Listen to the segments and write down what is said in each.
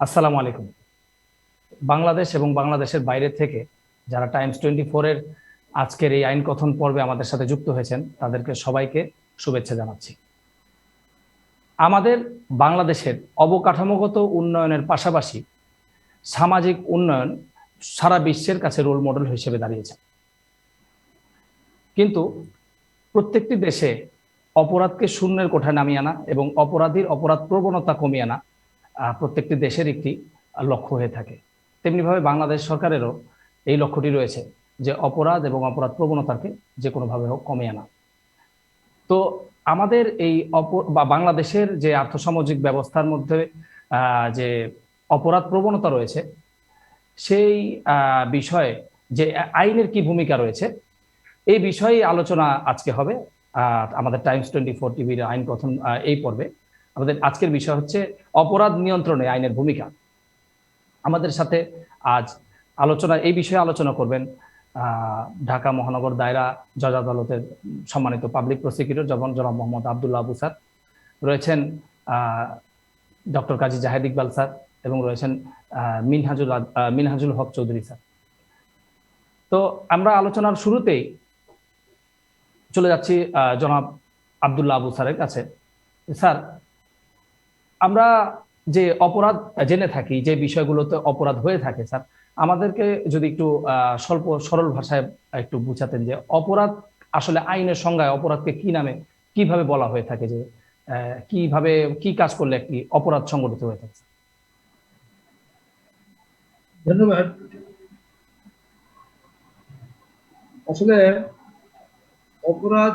আসসালামু আলাইকুম। বাংলাদেশ এবং বাংলাদেশের বাইরে থেকে যারা টাইমস 24 এর আজকের এই আইন কথন পর্বে আমাদের সাথে যুক্ত হয়েছেন তাদেরকে সবাইকে শুভেচ্ছা জানাচ্ছি। আমাদের বাংলাদেশের অবকাঠামোগত উন্নয়নের পাশাপাশি সামাজিক উন্নয়ন সারা বিশ্বের কাছে রোল মডেল হিসেবে দাঁড়িয়েছে, কিন্তু প্রত্যেকটি দেশে অপরাধকে শূন্যের কোঠায় নামিয়ে আনা এবং অপরাধীর অপরাধ প্রবণতা কমিয়ে আনা প্রত্যেকটি দেশের একটি লক্ষ্য হয়ে থাকে। তেমনিভাবে বাংলাদেশ সরকারেরও এই লক্ষ্যটি রয়েছে যে অপরাধ এবং অপরাধ প্রবণতাকে যে কোনোভাবে হোক কমিয়ে আনা। তো আমাদের এই বাংলাদেশের যে আর্থসামাজিক ব্যবস্থার মধ্যে যে অপরাধ প্রবণতা রয়েছে সেই বিষয়ে যে আইনের কি ভূমিকা রয়েছে এই বিষয়ে আলোচনা আজকে হবে। আমাদের টাইমস 24 টিভির আইন কথন এই পর্বে আমাদের আজকের বিষয় হচ্ছে অপরাধ নিয়ন্ত্রণে আইনের ভূমিকা। আমাদের সাথে আজ এই বিষয়ে আলোচনা করবেন ঢাকা মহানগর দায়রা জজ আদালতের সম্মানিত পাবলিক প্রসিকিউটর জনাব মোহাম্মদ আব্দুল্লাহ আবু স্যার, রয়েছেন ডক্টর কাজী জাহেদ ইকবাল স্যার এবং রয়েছেন মিনহাজুল হক চৌধুরী স্যার। তো আমরা আলোচনার শুরুতেই চলে যাচ্ছি জনাব আব্দুল্লাহ আবু স্যারের কাছে। স্যার, আমরা যে অপরাধ জেনে থাকি, যে বিষয়গুলোতে অপরাধ হয়ে থাকে, স্যার আমাদেরকে যদি একটু স্বল্প সরল ভাষায় একটু বুঝাতেন যে অপরাধ আসলে আইনের সংজ্ঞায় অপরাধকে কি নামে কিভাবে বলা হয়ে থাকে, যে কিভাবে কি কাজ করলে একটি অপরাধ সংগঠিত হয়ে থাকে। ধন্যবাদ। আসলে অপরাধ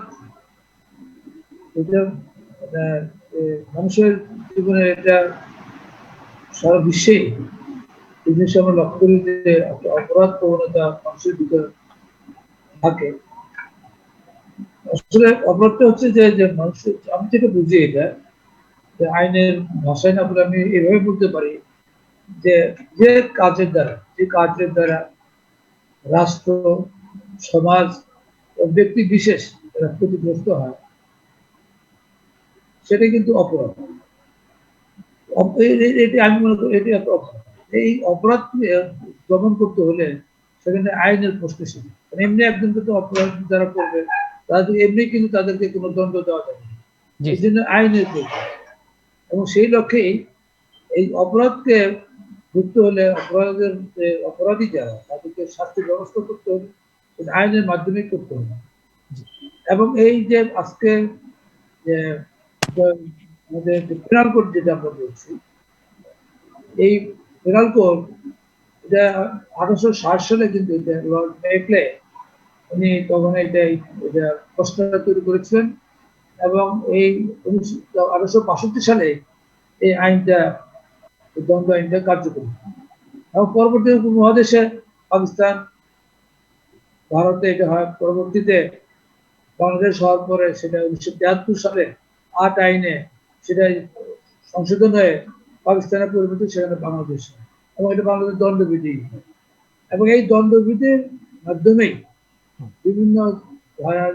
এটা মানুষের জীবনে এটা সারা বিশ্বে এই জিনিস আমরা লক্ষ্য করি যে অপরাধ প্রবণতা মানুষের ভিতরে থাকে। আসলে অপরাধটা হচ্ছে যে মানুষের, আমি যেটা বুঝি এটা যে আইনের ভাষায় না বলে আমি এভাবে বলতে পারি যে যে কাজের দ্বারা রাষ্ট্র, সমাজ, ব্যক্তি বিশেষ যারা ক্ষতিগ্রস্ত হয় সেটা কিন্তু অপরাধ। এটি আমি মনে করি এটি একটা অপরাধ। এই অপরাধ দমন করতে হলে সেখানে আইনের প্রশ্ন এসেছে। এমনি একজনকে তো অপরাধ যারা করবে তাদের এমনি কিন্তু তাদেরকে কোনো দণ্ড দেওয়া যাবে না, এই জন্য আইনের প্রয়োজন। এবং সেই লক্ষ্যেই এই অপরাধকে ধরতে হলে অপরাধী যারা তাদেরকে শাস্তির ব্যবস্থা করতে হবে, আইনের মাধ্যমে করতে হবে। এবং এই যে আজকে যে আমাদের পেনাল কোড যেটা আমরা বলছি, এই পেনাল কোড এটা 1860 সালে কিন্তু এটা লর্ড মেকলে উনি তখন এটা খসড়া তৈরি করেছিলেন এবং এই 1862 সালে এই আইনটা, দ্বন্দ্ব আইনটা কার্যকরী। এবং পরবর্তী উপমহাদেশে পাকিস্তান, ভারতে এটা হয়। পরবর্তীতে বাংলাদেশ হওয়ার পরে সেটা 1973 সালে 8 আইনে সেটা সংশোধন হয়ে পাকিস্তানের পরিবর্তে সেখানে বাংলাদেশ, এবং এটা বাংলাদেশ দণ্ডবিধি। এবং এই দণ্ডবিধির মাধ্যমেই বিভিন্ন ধারার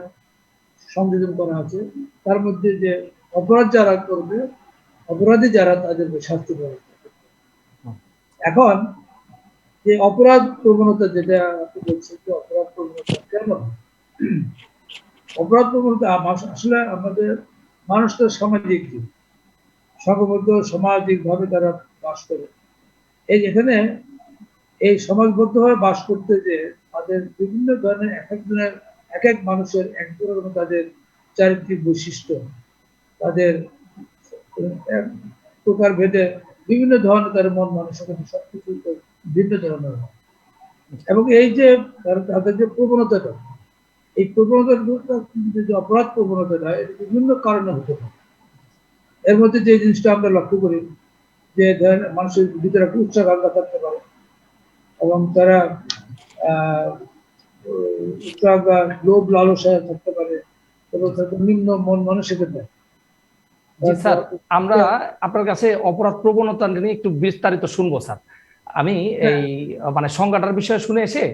সংযোজন করা আছে। তার মধ্যে যে অপরাধ যারা করবে, অপরাধী যারা, তাদেরকে শাস্তি দেওয়া। এখন যে অপরাধ প্রবণতা যেটা আপনি বলছেন যে অপরাধ প্রবণতা কেমন, অপরাধ প্রবণতা আসলে আমাদের মানুষ তো সামাজিক জীব, সংঘবদ্ধ সামাজিক ভাবে তারা বাস করে। এই যেখানে এই সমাজবদ্ধভাবে বাস করতে যে তাদের বিভিন্ন ধরনের এক এক মানুষের এক ধরনের তাদের চারিত্রিক বৈশিষ্ট্য, তাদের প্রকার ভেদে বিভিন্ন ধরনের তার মন মানসিকতা সবকিছু ভিন্ন ধরনের হয়। এবং এই যে তাদের যে প্রবণতাটা, এই প্রবণতাটা যে অপরাধ প্রবণতাটা, এটা বিভিন্ন কারণে হতে পারে। এর মধ্যে যে জিনিসটা আমরা লক্ষ্য করি যে মানুষের ভিতরে একটা উচ্চাকাঙ্ক্ষা থাকতে পারে এবং তারা লোভ লালসা থাকতে পারে এবং তাদের নিম্ন মন মানসিকতা। স্যার, আমরা আপনার কাছে অপরাধ প্রবণতা নিয়ে একটু বিস্তারিত শুনবো স্যার। আমি এই মানে সংজ্ঞাটার বিষয়ে শুনে এসে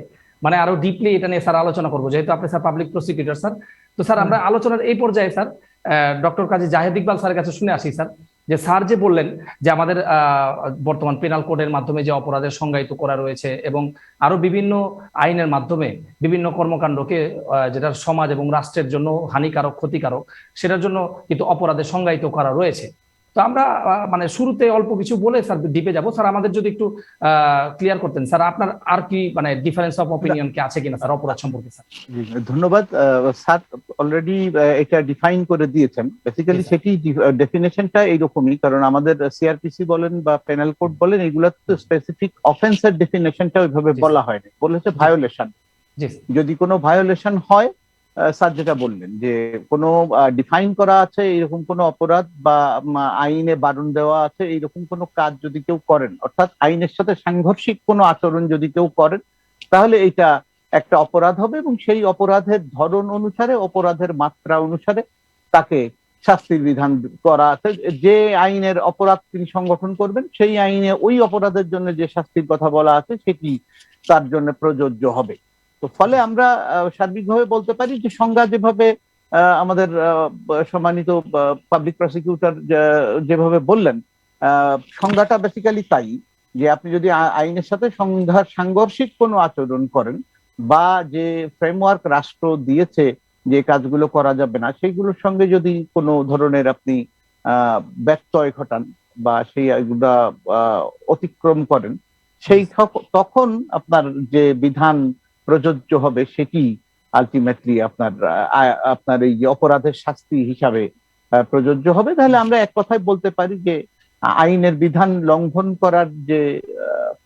মানে আরো ডিপলি এটা নিয়ে স্যার আলোচনা করবো, যেহেতু আপনি স্যার পাবলিক প্রসিকিউটর স্যার। তো স্যার আমরা আলোচনার এই পর্যায়ে স্যার ডক্টর কাজী জাহেদ ইকবাল স্যারের কাছে শুনে আসি স্যার, যে স্যার যে বললেন যে আমাদের বর্তমান পেনাল কোডের মাধ্যমে যে অপরাধের সংজ্ঞায়িত করা রয়েছে এবং আরো বিভিন্ন আইনের মাধ্যমে বিভিন্ন কর্মকাণ্ডকে যেটা সমাজ এবং রাষ্ট্রের জন্য হানিকারক ক্ষতিকারক সেটার জন্য কিন্তু অপরাধের সংজ্ঞায়িত করা রয়েছে। তো আমরা মানে শুরুতে অল্প কিছু বলে স্যার ডিপে যাব। স্যার আমাদের যদি একটু ক্লিয়ার করতেন স্যার, আপনার আর কি মানে ডিফারেন্স অফ অপিনিয়ন কি আছে কিনা স্যার অপরাধ সম্পর্কে স্যার? ধন্যবাদ। স্যার অলরেডি এটা ডিফাইন করে দিয়েছেন। বেসিক্যালি সেটি ডেফিনেশনটা এইরকমই, কারণ আমাদের সিআরপিসি বলেন বা পেনাল কোড বলেন, এগুলো তো স্পেসিফিক অফেন্সের ডেফিনেশনটা ওইভাবে বলা হয়নি, বলেছে ভায়োলেশন। যদি কোনো ভায়োলেশন হয়, স্যার যেটা বললেন যে কোনো ডিফাইন করা আছে এরকম কোনো অপরাধ বা আইনে বারণ দেওয়া আছে এইরকম কোনো কাজ যদি কেউ করেন, অর্থাৎ আইনের সাথে সাংঘর্ষিক কোনো আচরণ যদি কেউ করেন, তাহলে এটা একটা অপরাধ হবে এবং সেই অপরাধের ধরন অনুসারে, অপরাধের মাত্রা অনুসারে তাকে শাস্তির বিধান করা আছে। যে আইনের অপরাধ তিনি সংগঠন করবেন সেই আইনে ওই অপরাধের জন্য যে শাস্তির কথা বলা আছে সেটি তার জন্য প্রযোজ্য হবে। তো ফলে আমরা সার্বিকভাবে বলতে পারি যে সংজ্ঞা যেভাবে আমাদের সম্মানিত পাবলিক প্রসিকিউটর যেভাবে বললেন, সংজ্ঞাটা বেসিক্যালি তাই যে আপনি যদি আইনের সাথে সাংঘর্ষিক কোনো আচরণ করেন বা যে ফ্রেমওয়ার্ক রাষ্ট্র দিয়েছে যে কাজগুলো করা যাবে না সেইগুলোর সঙ্গে যদি কোনো ধরনের আপনি ব্যত্যয় ঘটান বা সেই অতিক্রম করেন, সেই তখন আপনার যে বিধান প্রযোজ্য হবে সেটি আলটিমেটলি আপনার এই অপরাধের শাস্তি হিসাবে প্রযোজ্য হবে। তাহলে আমরা এক কথায় বলতে পারি যে আইনের বিধান লঙ্ঘন করার যে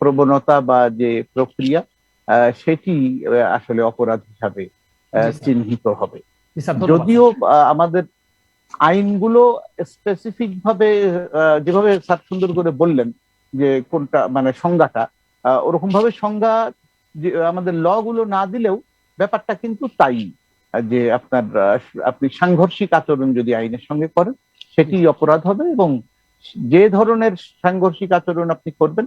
প্রবণতা বা যে প্রক্রিয়া সেটি আসলে অপরাধ হিসাবে চিহ্নিত হবে। যদিও আমাদের আইনগুলো স্পেসিফিক ভাবে যেভাবে স্যার সুন্দর করে বললেন যে কোনটা মানে সংজ্ঞাটা ওরকম ভাবে সংজ্ঞা আমাদের ল গুলো না দিলেও ব্যাপারটা কিন্তু তাই যে আপনি সাংঘর্ষিক আচরণ যদি আইনের সঙ্গে করেন সেটি অপরাধ হবে এবং যে ধরনের সাংঘর্ষিক আচরণ আপনি করবেন,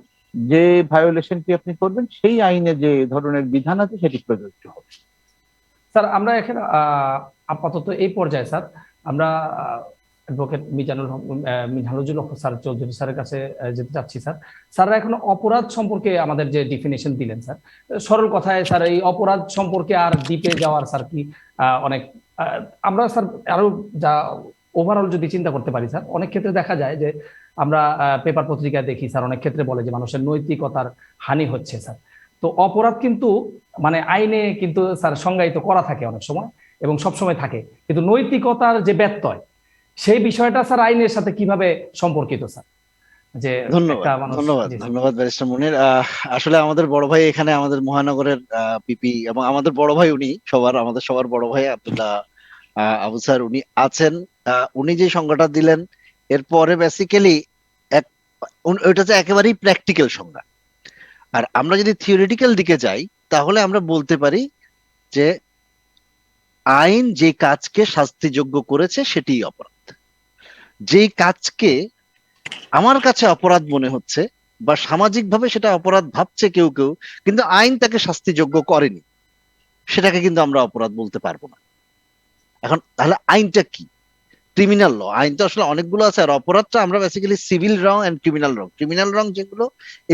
যে ভায়োলেশনটি আপনি করবেন, সেই আইনে যে ধরনের বিধান আছে সেটি প্রযোজ্য হবে। স্যার আমরা এখানে আপাতত এই পর্যায়ে স্যার আমরা অ্যাডভোকেট মিনহাজুল হক স্যার চৌধুরী স্যারের কাছে যেতে চাচ্ছি। স্যার স্যাররা এখন অপরাধ সম্পর্কে আমাদের যে ডিফিনেশন দিলেন স্যার, সরল কথায় স্যার এই অপরাধ সম্পর্কে আর ডিপে যাওয়ার স্যার কি অনেক আমরা স্যার আরো যা ওভারঅল যদি চিন্তা করতে পারি স্যার, অনেক ক্ষেত্রে দেখা যায় যে আমরা পেপার পত্রিকায় দেখি স্যার অনেক ক্ষেত্রে বলে যে মানুষের নৈতিকতার হানি হচ্ছে স্যার। তো অপরাধ কিন্তু মানে আইনে কিন্তু স্যার সংজ্ঞায়িত করা থাকে অনেক সময় এবং সবসময় থাকে, কিন্তু নৈতিকতার যে ব্যত্যয় সেই বিষয়টা স্যার আইনের সাথে কিভাবে সম্পর্কিত স্যার? যে ধন্যবাদ ব্যারিস্টার মুনির। আসলে আমাদের বড় ভাই এখানে আমাদের মহানগরের পিপি এবং আমাদের বড় ভাই, উনি আমাদের সবার বড় ভাই আব্দুল্লাহ আবু স্যার উনি আছেন। উনি যে সংজ্ঞাটা দিলেন এরপরে বেসিক্যালি ওইটা তো একেবারেই প্র্যাকটিক্যাল সংজ্ঞা। আর আমরা যদি থিওরিটিক্যাল দিকে যাই তাহলে আমরা বলতে পারি যে আইন যে কাজকে শাস্তিযোগ্য করেছে সেটিই অপরাধ। যেই কাজকে আমার কাছে অপরাধ মনে হচ্ছে বা সামাজিকভাবে সেটা অপরাধ ভাবছে কেউ কেউ, কিন্তু আইন তাকে শাস্তিযোগ্য করেনি, সেটাকে কিন্তু আমরা অপরাধ বলতে পারবো না। এখন তাহলে আইনটা কি? Criminal law. আইন তো আসলে অনেকগুলো আছে, আর অপরাধটা আমরা basically civil wrong and criminal wrong. Criminal wrong যেগুলো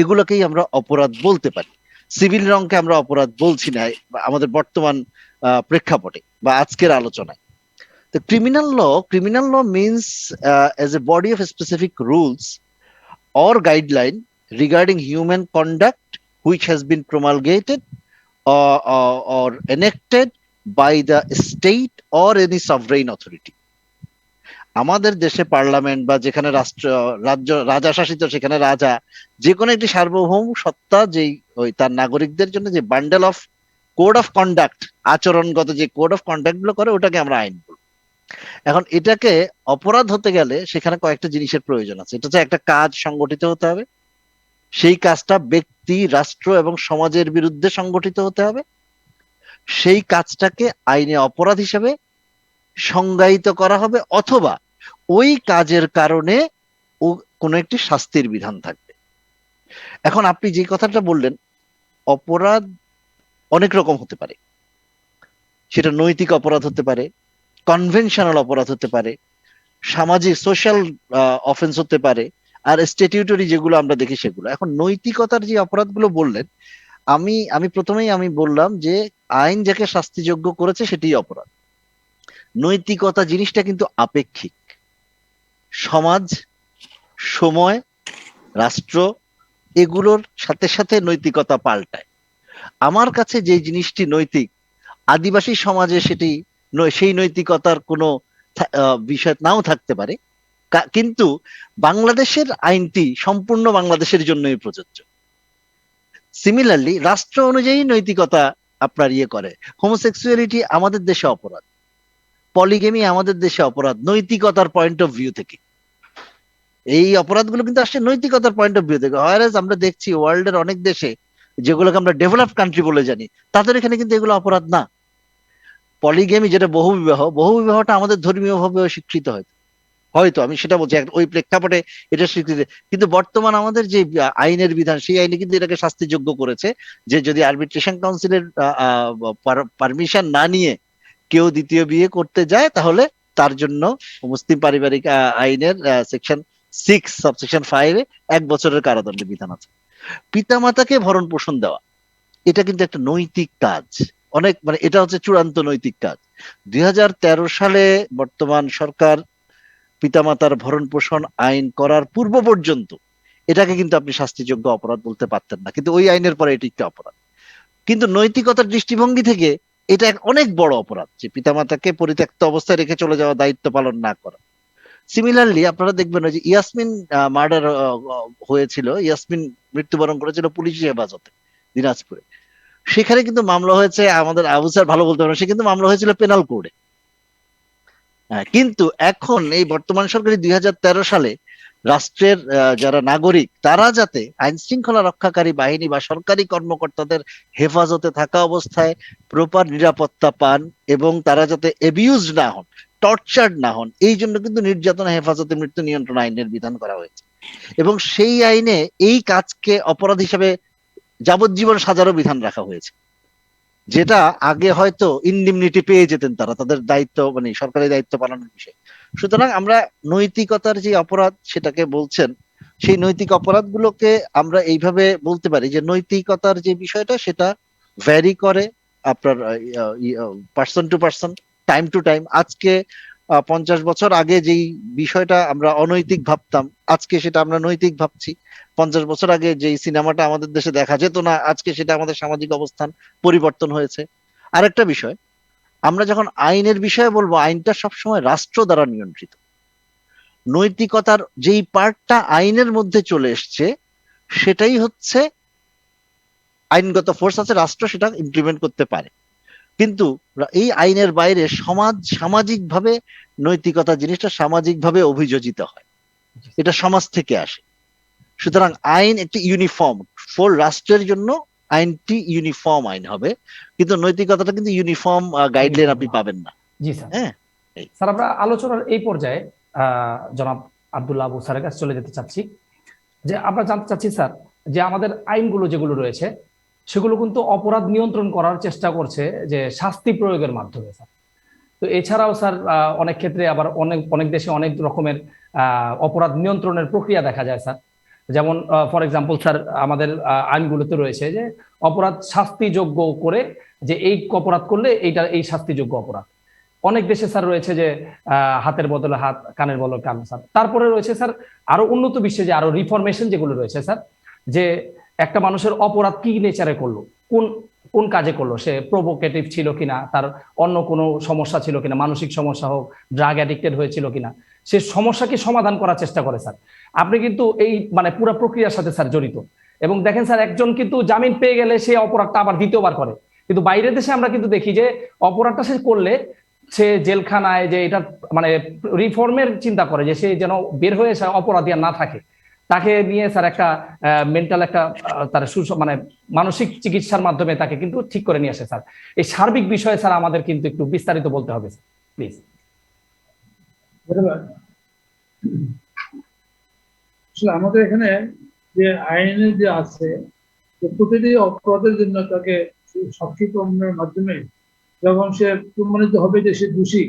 এগুলোকেই আমরা অপরাধ বলতে পারি, সিভিল রংকে আমরা অপরাধ বলছি না আমাদের বর্তমান প্রেক্ষাপটে বা আজকের আলোচনায়। The criminal law means as a body of specific rules or guideline regarding human conduct which has been promulgated or enacted by the state or any sovereign authority. আমাদের দেশে পার্লামেন্ট বা যেখানে রাজা শাসিত সেখানে রাজা যে কোনো একটি সার্বভৌম সত্তা যেই তার নাগরিকদের জন্য যে bundle of code of conduct, আচরণগত যে কোড অফ কন্ডাক্ট গুলো করে ওটাকে আমরা আইন বলবো। এখন এটাকে অপরাধ হতে গেলে সেখানে কয়েকটা জিনিসের প্রয়োজন আছে। এটা হচ্ছে একটা কাজ সংগঠিত হতে হবে, সেই কাজটা ব্যক্তি, রাষ্ট্র এবং সমাজের বিরুদ্ধে সংগঠিত হতে হবে, সেই কাজটাকে আইনে অপরাধ হিসেবে সংজ্ঞায়িত করা হবে, অথবা ওই কাজের কারণে কোনো একটি শাস্তির বিধান থাকবে। এখন আপনি যে কথাটা বললেন, অপরাধ অনেক রকম হতে পারে, সেটা নৈতিক অপরাধ হতে পারে, কনভেনশনাল অপরাধ হতে পারে, সামাজিক সোশ্যাল অফেন্স হতে পারে, আর স্ট্যাটিউটরি যেগুলো আমরা দেখি সেগুলো। এখন নৈতিকতার যে অপরাধগুলো বললেন, আমি প্রথমেই আমি বললাম যে আইন যাকে শাস্তিযোগ্য করেছে সেটাই অপরাধ। নৈতিকতা জিনিসটা কিন্তু আপেক্ষিক। সমাজ, সময়, রাষ্ট্র এগুলোর সাথে সাথে নৈতিকতা পাল্টায়। আমার কাছে যে জিনিসটি নৈতিক, আদিবাসী সমাজে সেটি সেই নৈতিকতার কোনো বিষয় নাও থাকতে পারে, কিন্তু বাংলাদেশের আইনটি সম্পূর্ণ বাংলাদেশের জন্যই প্রযোজ্য। সিমিলারলি রাষ্ট্র অনুযায়ী নৈতিকতা আপনার করে। হোমোসেক্সুয়ালিটি আমাদের দেশে অপরাধ, পলিগেমি আমাদের দেশে অপরাধ নৈতিকতার পয়েন্ট অফ ভিউ থেকে। এই অপরাধগুলো কিন্তু আসছে নৈতিকতার পয়েন্ট অফ ভিউ থেকে। হয়রাস আমরা দেখছি ওয়ার্ল্ডের অনেক দেশে, যেগুলোকে আমরা ডেভেলপড কান্ট্রি বলে জানি, তাদের এখানে কিন্তু এগুলো অপরাধ না। পলিগেমি যেটা বহুবিবাহটা আমাদের ধর্মীয় ভাবে স্বীকৃত হয়তো আমি সেটা বলছি, ওই প্রেক্ষাপটে এটা স্বীকৃতি। কিন্তু বর্তমান আমাদের যে আইনের বিধান, সেই আইনে কিন্তু এটাকে শাস্তিযোগ্য করেছে যে যদি আরবিট্রেশন কাউন্সিলের পারমিশন না নিয়ে কেউ দ্বিতীয় বিয়ে করতে যায়, তাহলে তার জন্য মুসলিম পারিবারিক আইনের সেকশন 6 সাবসেকশন 5 1 বছরের কারাদণ্ডের বিধান আছে। পিতামাতাকে ভরণ পোষণ দেওয়া, এটা কিন্তু একটা নৈতিক কাজ, অনেক এটা হচ্ছে চূড়ান্ত নৈতিক কাজ। 2013 সালে বর্তমান সরকার পিতামাতার ভরণ পোষণ আইন করার পূর্ব পর্যন্ত এটাকে কিন্তু আপনি শাস্তিযোগ্য অপরাধ বলতে পারতেন না, কিন্তু ওই আইনের পরে এটি একটা অপরাধ। কিন্তু নৈতিকতার দৃষ্টিভঙ্গি থেকে এটা অনেক বড় অপরাধ যে পিতামাতাকে পরিত্যক্ত অবস্থায় রেখে চলে যাওয়া, দায়িত্ব পালন না করা। সিমিলারলি আপনারা দেখবেন যে ইয়াসমিন মার্ডার হয়েছিল, ইয়াসমিন মৃত্যুবরণ করেছিল পুলিশি হেফাজতে দিনাজপুরে। সেখানে কিন্তু মামলা হয়েছে, আমাদের আবু স্যার ভালো বলতে পারেন, সে কিন্তু মামলা হয়েছিল পেনাল কোডে। কিন্তু এখন এই বর্তমান সরকারি 2013 সালে রাষ্ট্রের যারা নাগরিক, তারা যাতে আইন শৃঙ্খলা রক্ষাকারী বাহিনী বা সরকারি কর্মকর্তাদের হেফাজতে থাকা অবস্থায় প্রপার নিরাপত্তা পান এবং তারা যাতে এবিউজ না হন, টর্চার্ড না হন, এই জন্য কিন্তু নির্যাতন হেফাজতে মৃত্যু নিয়ন্ত্রণ আইনের বিধান করা হয়েছে। এবং সেই আইনে এই কাজকে অপরাধ হিসেবে যাবজ্জীবন সাজারও বিধান রাখা হয়েছে, যেটা আগে হয়তো ইনডিমনিটি পেয়ে যেতেন তারা, তাদের দায়িত্ব সরকারি দায়িত্ব পালনের বিষয়ে। সুতরাং আমরা নৈতিকতার যে অপরাধ সেটাকে বলছেন, সেই নৈতিক অপরাধগুলোকে আমরা এইভাবে বলতে পারি যে নৈতিকতার যে বিষয়টা সেটা ভ্যারি করে আপনার person to person, time to time. আজকে 50 বছর আগে যেই বিষয়টা আমরা অনৈতিক ভাবতাম, আজকে সেটা আমরা নৈতিক ভাবছি। 50 বছর আগে যেই সিনেমাটা আমাদের দেশে দেখা যেত না, আজকে সেটা আমাদের সামাজিক অবস্থান পরিবর্তন হয়েছে। আরেকটা বিষয়, আমরা যখন আইনের বিষয়ে বলবো, আইনটা সবসময় রাষ্ট্র দ্বারা নিয়ন্ত্রিত। নৈতিকতার যেই পার্টটা আইনের মধ্যে চলে এসছে, সেটাই হচ্ছে আইনগত ফোর্স আছে, রাষ্ট্র সেটা ইমপ্লিমেন্ট করতে পারে। কিন্তু এই আইনের বাইরে সামাজিকভাবে নৈতিকতা জিনিসটা সামাজিকভাবে অভিযোজিত হয়, এটা সমাজ থেকে আসে। সুতরাং আইন একটি ইউনিফর্ম ফর রাষ্ট্রের জন্য, আইনটি ইউনিফর্ম আইন হবে, কিন্তু নৈতিকতাটা কিন্তু ইউনিফর্ম গাইডলাইন আপনি পাবেন না। জি স্যার। হ্যাঁ স্যার, আমরা আলোচনার এই পর্যায়ে জনাব আব্দুল্লাহ আবু স্যারের কাছে চলে যেতে চাচ্ছি, যে আমরা জানতে চাচ্ছি স্যার, যে আমাদের আইনগুলো যেগুলো রয়েছে সেগুলো কিন্তু অপরাধ নিয়ন্ত্রণ করার চেষ্টা করছে যে শাস্তি প্রয়োগের মাধ্যমে স্যার। তো এছাড়াও স্যার অনেক ক্ষেত্রে আবার অনেক দেশে অনেক রকমের অপরাধ নিয়ন্ত্রণের প্রক্রিয়া দেখা যায় স্যার। যেমন ফর এক্সাম্পল স্যার, আমাদের আইনগুলোতে রয়েছে যে অপরাধ শাস্তিযোগ্য করে, যে এই অপরাধ করলে এই শাস্তিযোগ্য অপরাধ। অনেক দেশে স্যার রয়েছে যে হাতের বদলে হাত, কানের বদলে কান স্যার। তারপরে রয়েছে স্যার আরো উন্নত বিশ্বে যে আরো রিফরমেশন যেগুলো রয়েছে স্যার, যে একটা মানুষের অপরাধ কি নেচারে করলো, কোন কোন কাজে করলো, সে প্রভোকেটিভ ছিল কিনা, তার অন্য কোনো সমস্যা ছিল কিনা, মানসিক সমস্যা হোক, ড্রাগ অ্যাডিক্টেড হয়েছিল কিনা, সে সমস্যাকে সমাধান করার চেষ্টা করে স্যার। আপনি কিন্তু এই পুরো প্রক্রিয়ার সাথে স্যার জড়িত। এবং দেখেন স্যার, একজন কিন্তু জামিন পেয়ে গেলে সে অপরাধটা আবার দ্বিতীয়বার করে, কিন্তু বাইরের দেশে আমরা কিন্তু দেখি যে অপরাধটা সে করলে সে জেলখানায়, যে এটা রিফর্মের চিন্তা করে যে সে যেন বের হয়ে অপরাধী আর না থাকে, তাকে নিয়ে স্যার একটা মেন্টাল একটা তার মানসিক চিকিৎসার মাধ্যমে তাকে কিন্তু ঠিক করে নিয়ে আসে স্যার। এই সার্বিক বিষয়ে স্যার আমাদের কিন্তু একটু বিস্তারিত বলতে হবে প্লিজ। আমাদের এখানে যে আইনে যে আছে, প্রতিটি অপরাধের জন্য তাকে সাক্ষী প্রমাণের মাধ্যমে যখন সে প্রমাণিত হবে যে সে দোষী,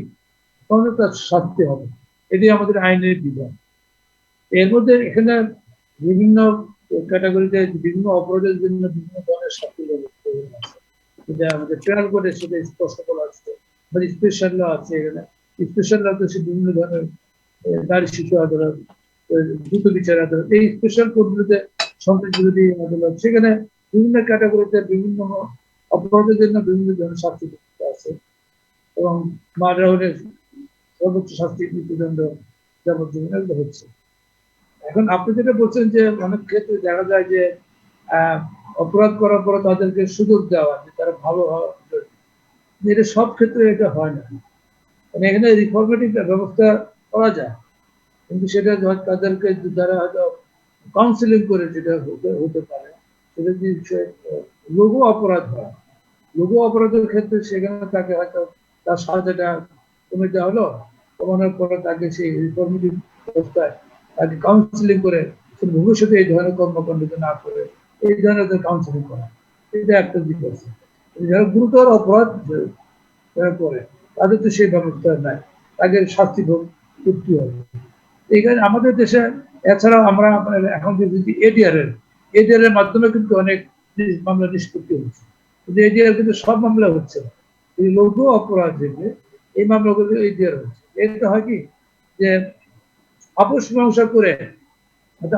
তখন তার শাস্তি হবে। এটি আমাদের আইনের বিধান। এর মধ্যে এখানে বিভিন্ন ক্যাটাগরিতে বিভিন্ন অপরাধের জন্য বিভিন্ন ধরনের শাস্তি ব্যবস্থা আছে, যেটা আমাদের পেনাল কোডে সেটা স্পষ্ট করা আছে, স্পেশাল ল আছে। এখানে স্পেশাল ল তো বিভিন্ন ধরনের নারী শিশু আদালত, দ্রুত বিচার আদালত, এই স্পেশাল কোডগুলোতে সন্ত্রাস বিরোধী আদালত, সেখানে বিভিন্ন ক্যাটাগরিতে বিভিন্ন অপরাধের জন্য বিভিন্ন ধরনের শাস্তি ব্যবস্থা আছে এবং মার্ডার হলে সর্বোচ্চ শাস্তি মৃত্যুদণ্ড, যাবজ্জীবন এগুলো হচ্ছে। এখন আপনি যেটা বলছেন যে অনেক ক্ষেত্রে দেখা যায় যে অপরাধ করার পরে তাদেরকে সুযোগ দেওয়া, যে তারা ভালো হওয়া, এটা সব ক্ষেত্রে এটা হয় না। মানে এখানে রিফর্মেটিভ ব্যবস্থা করা যায়, কিন্তু সেটা তাদেরকে যারা হয়তো কাউন্সিলিং করে যেটা হতে পারে, সেটা যদি লঘু অপরাধ হয়, লঘু অপরাধের ক্ষেত্রে সেখানে তাকে হয়তো তার সাজাটা কমে দেওয়া হলো, কমানোর পরে তাকে সেই রিফর্মেটিভ ব্যবস্থায় তাকে কাউন্সিলিং করে ভবিষ্যতে এই ধরনের কর্মকাণ্ড না করে এই ধরনের কাউন্সিলিং করা, এটা একটা দিক আছে। যারা গুরুতর অপরাধ যারা করে তাদের তো সেই ব্যবস্থা নাই, তাকে শাস্তি ভোগ করতে হবে। এখানে আমাদের দেশে এছাড়াও আমরা এখন যদি এডিআর এর মাধ্যমে কিন্তু অনেক মামলা নিষ্পত্তি হচ্ছে, কিন্তু এডিআর কিন্তু সব মামলা হচ্ছে না। এই লঘু অপরাধ যেগুলো, এই মামলাগুলো এডিআর হচ্ছে। এটা হয় কি যে আপোষ মীমাংসা করে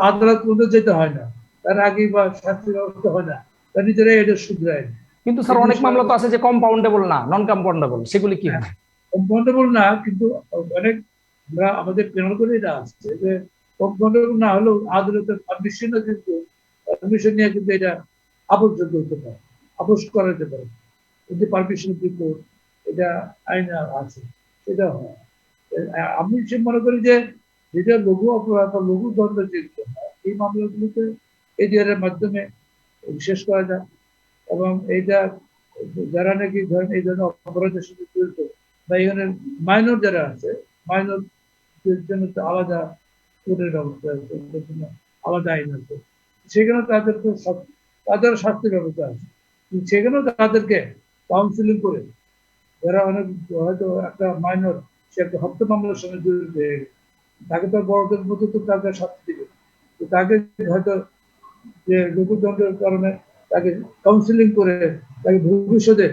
আদালত পর্যন্ত যেতে হয় না, তার আগে বা শাস্তি ব্যবস্থা হয় না, তার নিজেরাই এটা শুধরায়। কিন্তু স্যার অনেক মামলা তো আছে যে কম্পাউন্ডেবল না, নন কম্পাউন্ডেবল, সেগুলি কি হয়? কম্পাউন্ডেবল না, কিন্তু অনেক আমাদের পেনাল করে এটা আসছে যে কম্পাউন্ডেবল না হলেও আদালতের পারমিশনও কিন্তু পারমিশন নিয়ে কিন্তু এটা আপোষযোগ্য হতে পারে, আপোষ করা যেতে পারে, কিন্তু পারমিশন কিন্তু এটা আইনে আছে, সেটা হয়। আমি সে মনে করি যে যেটা লঘু অপরাধ বা লঘু দণ্ড যেগুলো হয়, এই মামলাগুলোতে এডিআর এর মাধ্যমে বিশেষ করা যায়, এবং এইটা যারা নাকি ধরেন এই ধরনের অপরাধের সাথে জড়িত বা এখানে মাইনর যারা আছে, মাইনরদের জন্য তো আলাদা কোর্টের ব্যবস্থা আছে, ওদের জন্য আলাদা আইন আছে, সেখানে তাদের তো তাদের শাস্তির ব্যবস্থা আছে, সেখানেও তাদেরকে কাউন্সিলিং করে, যারা অনেক হয়তো একটা মাইনর, সে একটা হত্যা মামলার সঙ্গে জড়িত হয়ে গেছে, তাকে তো বড়দের মধ্যে তো তাকে শাস্তি দিবে, তাকে হয়তো যে লঘুদণ্ডের কারণে তাকে কাউন্সিলিং করে তাকে ভবিষ্যতে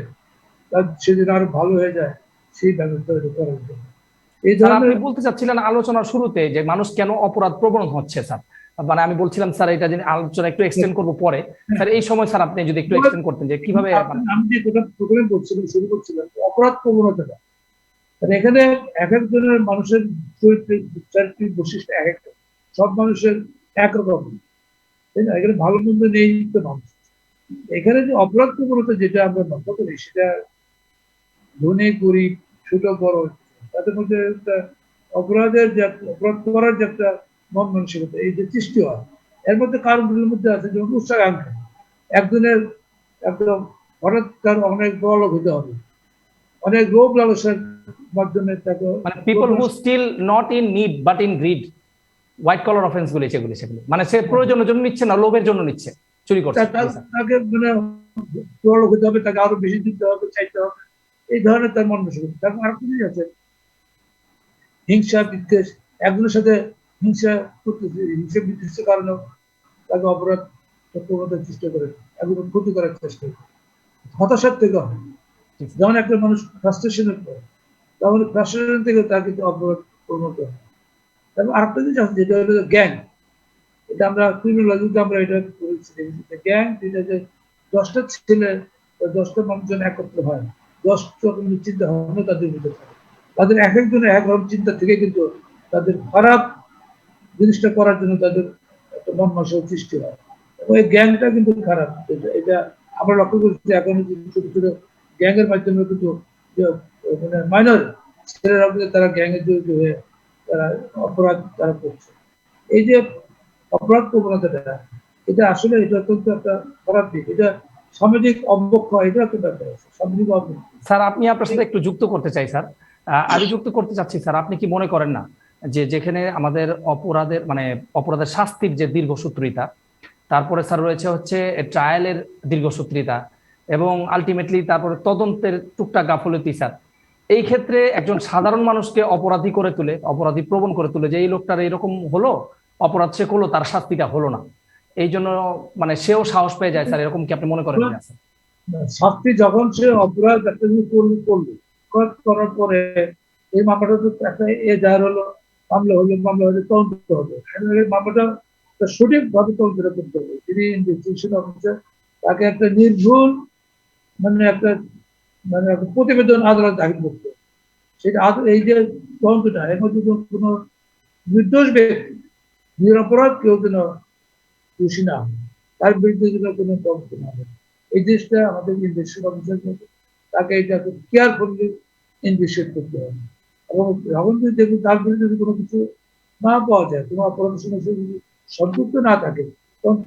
তার সেদিন আরো ভালো হয়ে যায়, সেই ব্যবস্থা করার জন্য। এই স্যার আপনি ধরনের বলতে চাচ্ছিলেন আলোচনার শুরুতে যে মানুষ কেন অপরাধ প্রবণ হচ্ছে স্যার, মানে আমি বলছিলাম স্যার এটা যদি আলোচনা একটু এক্সটেন্ড করবো পরে, স্যার এই সময় স্যার আপনি যদি একটু এক্সটেন্ড করতেন যে কিভাবে আমি যে কথা প্রথমে বলছিলাম, শুরু করছিলাম অপরাধ প্রবণতাটা, মানে এখানে এক একজনের মানুষের চারিত্রিক বৈশিষ্ট্য এক একটা, সব মানুষের একরকম, তাই না? এখানে ভালো মন্দ নেই তো মানুষ। এখানে যে অপরাধ প্রবণতা যেটা আমরা লক্ষ্য করি, সেটা ধনী গরিব ছোট বড় তাদের মধ্যে একটা অপরাধের যে অপরাধ করার যে একটা মন মানসিকতা, এই যে সৃষ্টি হয়, এর মধ্যে কারণগুলোর মধ্যে আছে যেমন উচ্চাকাঙ্ক্ষা। একজনের একদম হঠাৎ তার অনেক বড় লোক হতে হবে, অনেক লোভ লালসার মাধ্যমে তাকে, মানে people who still not in need but in greed, white collar offence গুলি সেগুলি, মানে সে প্রয়োজনের জন্য নিচ্ছে না, লোভের জন্য নিচ্ছে, চুরি করছে, তাকে মানে বড় লোক হতে হবে, তাকে আরো বেশি দিতে হবে, চাইতে হবে, এই ধরনের তার মন মানসিকতা। তারপর আর কিছু আছে হিংসা বিদ্বেষ, একজনের সাথে হিংসা করতেছে, হিংসা বিদ্বেষের কারণেও তাকে অপরাধ প্রবণতার চেষ্টা করে, একজন ক্ষতি করার চেষ্টা করে, হতাশার থেকে হয়। যেমন একটা মানুষ ফ্রাস্ট্রেশনের পর, তখন ফ্রাস্ট্রেশন থেকে তার কিন্তু অপরাধ প্রবণতা হয়। তারপর আরেকটা জিনিস আছে যেটা হলো গ্যাং, এটা আমরা ক্রিমিনোলজিতে আমরা এটা করেছি, গ্যাং যেটা যে 10টা ছেলে 10টা মানুষজন একত্র হয়, 10 রকমের চিন্তা ভাবনা তাদের ভিতরে থাকে, তাদের এক একজনের এক রকম চিন্তা থেকে কিন্তু তাদের খারাপ জিনিসটা করার জন্য তাদের একটা মন মানসিকতা সৃষ্টি হয়, এবং এই গ্যাংটা কিন্তু খারাপ। এটা আমরা লক্ষ্য করছি এখন ছোট ছোট গ্যাং এর মাধ্যমে কিন্তু মানে মাইনর ছেলেরা কিন্তু তারা গ্যাংয়ে জড়িত হয়ে তারা অপরাধ তারা করছে। এই যে অপরাধ প্রবণতাটা, এটা আসলে এটা অত্যন্ত একটা খারাপ দিক, এটা সামাজিক অবক্ষয়, এটা একটা ব্যাপার আছে, সামাজিক অবক্ষয়। স্যার আপনি আপনার সাথে একটু যুক্ত করতে চাই স্যার, আমি যুক্ত করতে চাচ্ছি স্যার, আপনি কি মনে করেন না যে যেখানে আমাদের অপরাধের মানে অপরাধের শাস্তির যে দীর্ঘসূত্রিতা, তারপরে স্যার রয়েছে হচ্ছে ট্রায়ালের দীর্ঘসূত্রিতা, এবং আলটিমেটলি তারপরে তদন্তের টুকটাক গাফলতি স্যার, এই ক্ষেত্রে একজন সাধারণ মানুষকে অপরাধী করে তুলে, অপরাধী প্রবণ করে তুলে, যে এই লোকটার এরকম হলো, অপরাধ সে করলো, তার শাস্তিটা হলো না, এই জন্য মানে সেও সাহস পেয়ে যায় স্যার, এরকম কি আপনি মনে করেন কিনা স্যার? শাস্তি যখন সে অপরাধ একটা জিনিস করলো, অপরাধ করার পরে এই মামলাটা তো একটা দায়ের হলো, মামলা হলে তদন্ত হবে, এই মামলাটা সঠিকভাবে তদন্ত করতে হবে। তিনি ইনভেস্টিগেশন অফিসার, তাকে একটা নির্ভুল মানে একটা একটা প্রতিবেদন আদালত দাখিল করতে হবে। সেটা এই যে তদন্তটা, এর মধ্যে কোনো নির্দোষ ব্যক্তি, নিরপরাধ কেউ যেন দোষী না হয়, তার বিরুদ্ধে যেন কোনো তদন্ত না হয়, এই জিনিসটা আমাদের ইনভেস্টিগেশন অফিসার তাকে এটা খুব কেয়ারফুলি ইনভেস্টিগেট করতে হবে। এবং যখন যদি দেখুন তার বিরুদ্ধে যদি কোনো কিছু না পাওয়া যায়, কোনো অপরাধের সঙ্গে সে যদি সম্পৃক্ত না থাকে, তখন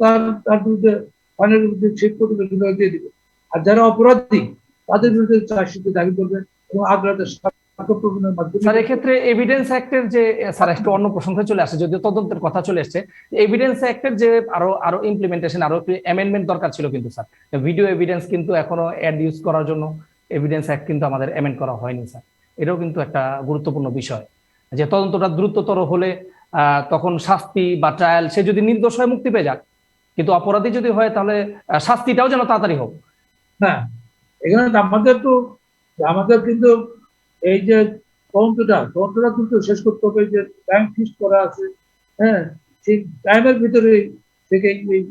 তার বিরুদ্ধে আইনের বিরুদ্ধে চেক প্রতিবেদন দিয়ে দিবে। আর যারা অপরাধী তাদের বিরুদ্ধে চার্জশিট দাখিল করবে এবং আদালতের সাক্ষ্য প্রমাণের মাধ্যমে। স্যার এক্ষেত্রে এভিডেন্স অ্যাক্টের যে, স্যার একটু অন্য প্রসঙ্গে চলে আসে, যদিও তদন্তের কথা চলে এসেছে, এভিডেন্স অ্যাক্টের যে আরো আরো ইমপ্লিমেন্টেশন, আরো একটু অ্যামেন্ডমেন্ট দরকার ছিল কিন্তু স্যার। ভিডিও এভিডেন্স কিন্তু এখনো অ্যাড ইউজ করার জন্য এভিডেন্স অ্যাক্ট কিন্তু আমাদের অ্যামেন্ড করা হয়নি স্যার। এটাও কিন্তু একটা গুরুত্বপূর্ণ বিষয়, যে তদন্তটা দ্রুততর হলে তখন শাস্তি বা ট্রায়াল, সে যদি নির্দোষ হয় মুক্তি পেয়ে যাক, কিন্তু অপরাধী যদি হয় তাহলে শাস্তিটাও যেন তাড়াতাড়ি হোক। হ্যাঁ, এখানে আমাদের কিন্তু এই যে তদন্তটা কিন্তু শেষ করতে হবে, যে টাইম ফিক্স করা আছে, হ্যাঁ, সেই টাইমের ভিতরে থেকে এই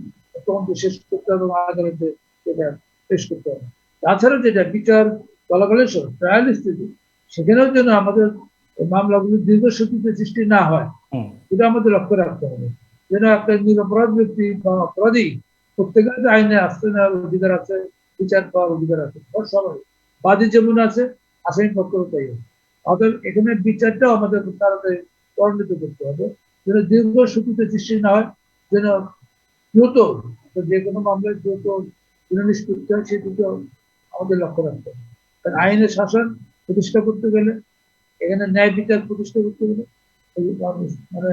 তদন্ত শেষ করতে হবে এবং আদালতে সেটা শেষ করতে হবে। তাছাড়া যেটা বিচার চলাকালীন ট্রায়াল স্থিতি, সেখানেও যেন আমাদের মামলাগুলি দীর্ঘসূত্রিতে সৃষ্টি না হয়, এটা আমাদের লক্ষ্য রাখতে হবে। যেন একটা নিরপরাধ ব্যক্তি বা অপরাধী, প্রত্যেকের যে আইনে আসতে নেওয়ার অধিকার আছে, বিচার পাওয়ার অধিকার আছে, সবাই বাদী যেমন আছে, আসামি পক্ষেও তাই আছে। আমাদের এখানে বিচারটাও আমাদের তাড়াতাড়ি ত্বরান্বিত করতে হবে, যেন দীর্ঘসূত্রিতে সৃষ্টি না হয়, যেন দ্রুত, যে কোনো মামলায় দ্রুত নিষ্পত্তি হয়, সেদিকে আমাদের লক্ষ্য রাখতে হবে। কারণ আইনের শাসন প্রতিষ্ঠা করতে গেলে, এখানে ন্যায় বিচার প্রতিষ্ঠা করতে গেলে, মানে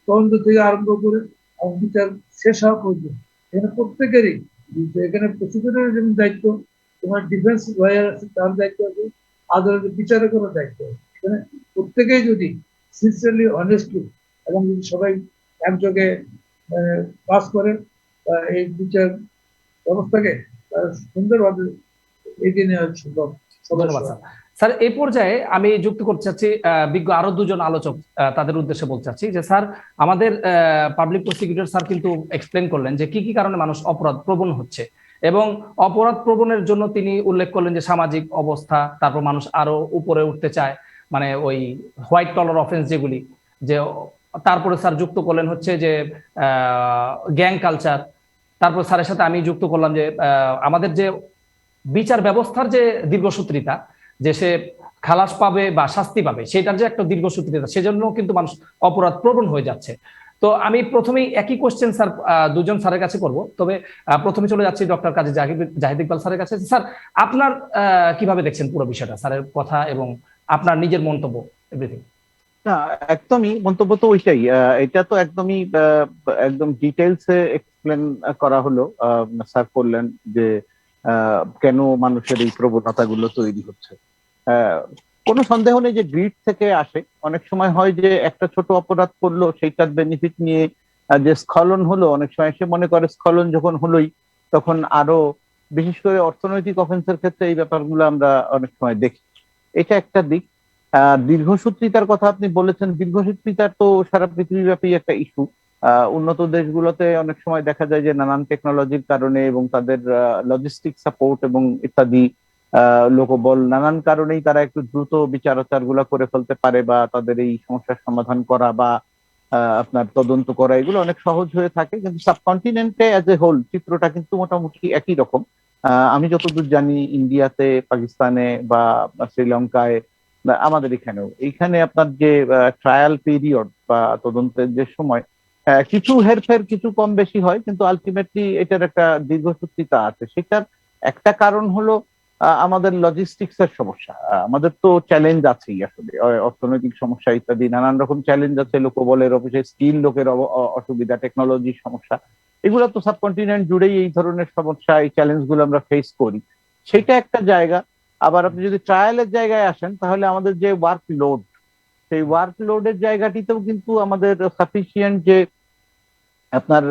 তদন্ত থেকে আরম্ভ করে বিচার শেষ হওয়া পর্যন্ত এখানে প্রত্যেকেরই, এখানে প্রসিকিউটরের যেমন দায়িত্ব, তোমার ডিফেন্স লয়ার আছে তার দায়িত্ব আছে, আদালতের বিচারকের দায়িত্ব আছে। এখানে প্রত্যেকেই যদি সিনসিয়ারলি, অনেস্টলি এবং যদি সবাই একযোগে পাস করে, এই বিচার ব্যবস্থাকে সুন্দরভাবে এগিয়ে নেওয়া সম্ভব। ধন্যবাদ স্যার। স্যার এই পর্যায়ে আমি যুক্ত করতে চাচ্ছি বিজ্ঞ আরো দুজন আলোচক, তাদের উদ্দেশ্যে বলতে চাচ্ছি যে স্যার, আমাদের পাবলিক প্রসিকিউটর স্যার কিন্তু এক্সপ্লেন করলেন যে কি কি কারণে মানুষ অপরাধ প্রবণ হচ্ছে, এবং অপরাধ প্রবণের জন্য তিনি উল্লেখ করলেন যে সামাজিক অবস্থা, তারপর মানুষ আরো উপরে উঠতে চায়, মানে ওই হোয়াইট কলার অফেন্স যেগুলি, যে তারপরে স্যার যুক্ত করলেন হচ্ছে যে গ্যাং কালচার। তারপর স্যারের সাথে আমি যুক্ত করলাম যে আমাদের যে বিচার ব্যবস্থার যে দীর্ঘসূত্রিতা, যে সে খালাস পাবে বা শাস্তি পাবে, সেটার যে একটা দীর্ঘসূত্রিতা, সেজন্য কিন্তু মানুষ অপরাধ প্রবণ হয়ে যাচ্ছে। তো আমি প্রথমেই একই কোশ্চেন স্যার দুজন স্যারের কাছে করব, তবে প্রথমে চলে যাচ্ছি ডক্টর কাজী জাহিদ ইকবাল স্যারের কাছে। স্যার আপনার কিভাবে দেখছেন পুরো বিষয়টা, স্যারের কথা এবং আপনার নিজের মন্তব্য, এভরিথিং। না, একদমই মন্তব্য তো ওইটাই। এটা তো একদমই একদম ডিটেলসে এক্সপ্লেন করা হলো, স্যার করলেন যে কেন মানুষের এই প্রবণতাগুলো তৈরি হচ্ছে। কোনো সন্দেহ নেই যে গ্রিড থেকে আসে। অনেক সময় হয় যে একটা ছোট অপরাধ করলো, সেইটার বেনিফিট নিয়ে যে স্খলন হলো, অনেক সময় সে মনে করে স্খলন যখন হলোই তখন আরো, বিশেষ করে অর্থনৈতিক অফেন্সের ক্ষেত্রে এই ব্যাপারগুলো আমরা অনেক সময় দেখি। এটা একটা দিক। দীর্ঘসূত্রিতার কথা আপনি বলেছেন, দীর্ঘসূত্রিতার তো সারা পৃথিবীব্যাপী একটা ইস্যু। উন্নত দেশগুলোতে অনেক সময় দেখা যায় যে নানান টেকনোলজির কারণে এবং তাদের লজিস্টিক সাপোর্ট এবং ইত্যাদি লোকবল, নানান কারণেই তারা একটু দ্রুত বিচার আচার গুলা করে ফেলতে পারে, বা তাদের এই সমস্যার সমাধান করা বা আপনার তদন্ত করা, এগুলো অনেক সহজ হয়ে থাকে। কিন্তু সাবকন্টিনেন্টে অ্যাজ এ হোল চিত্রটা কিন্তু মোটামুটি একই রকম। আমি যতদূর জানি ইন্ডিয়াতে, পাকিস্তানে বা শ্রীলঙ্কায়, আমাদের এইখানে আপনার যে ট্রায়াল পিরিয়ড বা তদন্তের যে সময়, কিছু হেরফের, কিছু কম বেশি হয়, কিন্তু আলটিমেটলি এটার একটা দীর্ঘসূত্রিতা আছে। সেটার একটা কারণ হলো আমাদের লজিস্টিক্স এর সমস্যা। আমাদের তো চ্যালেঞ্জ আছেই, আসলে অর্থনৈতিক সমস্যা ইত্যাদি নানান রকম চ্যালেঞ্জ আছে, লোকবলের অফিসে স্কিল লোকের অসুবিধা, টেকনোলজির সমস্যা, এগুলো তো সাবকন্টিনেন্ট জুড়েই এই ধরনের সমস্যা, এই চ্যালেঞ্জ গুলো আমরা ফেস করি। সেটা একটা জায়গা। আবার আপনি যদি ট্রায়ালের জায়গায় আসেন তাহলে আমাদের যে ওয়ার্ক লোড, সেই ওয়ার্ক লোডের জায়গাটিতেও কিন্তু আমাদের সাফিসিয়েন্ট যে আপনার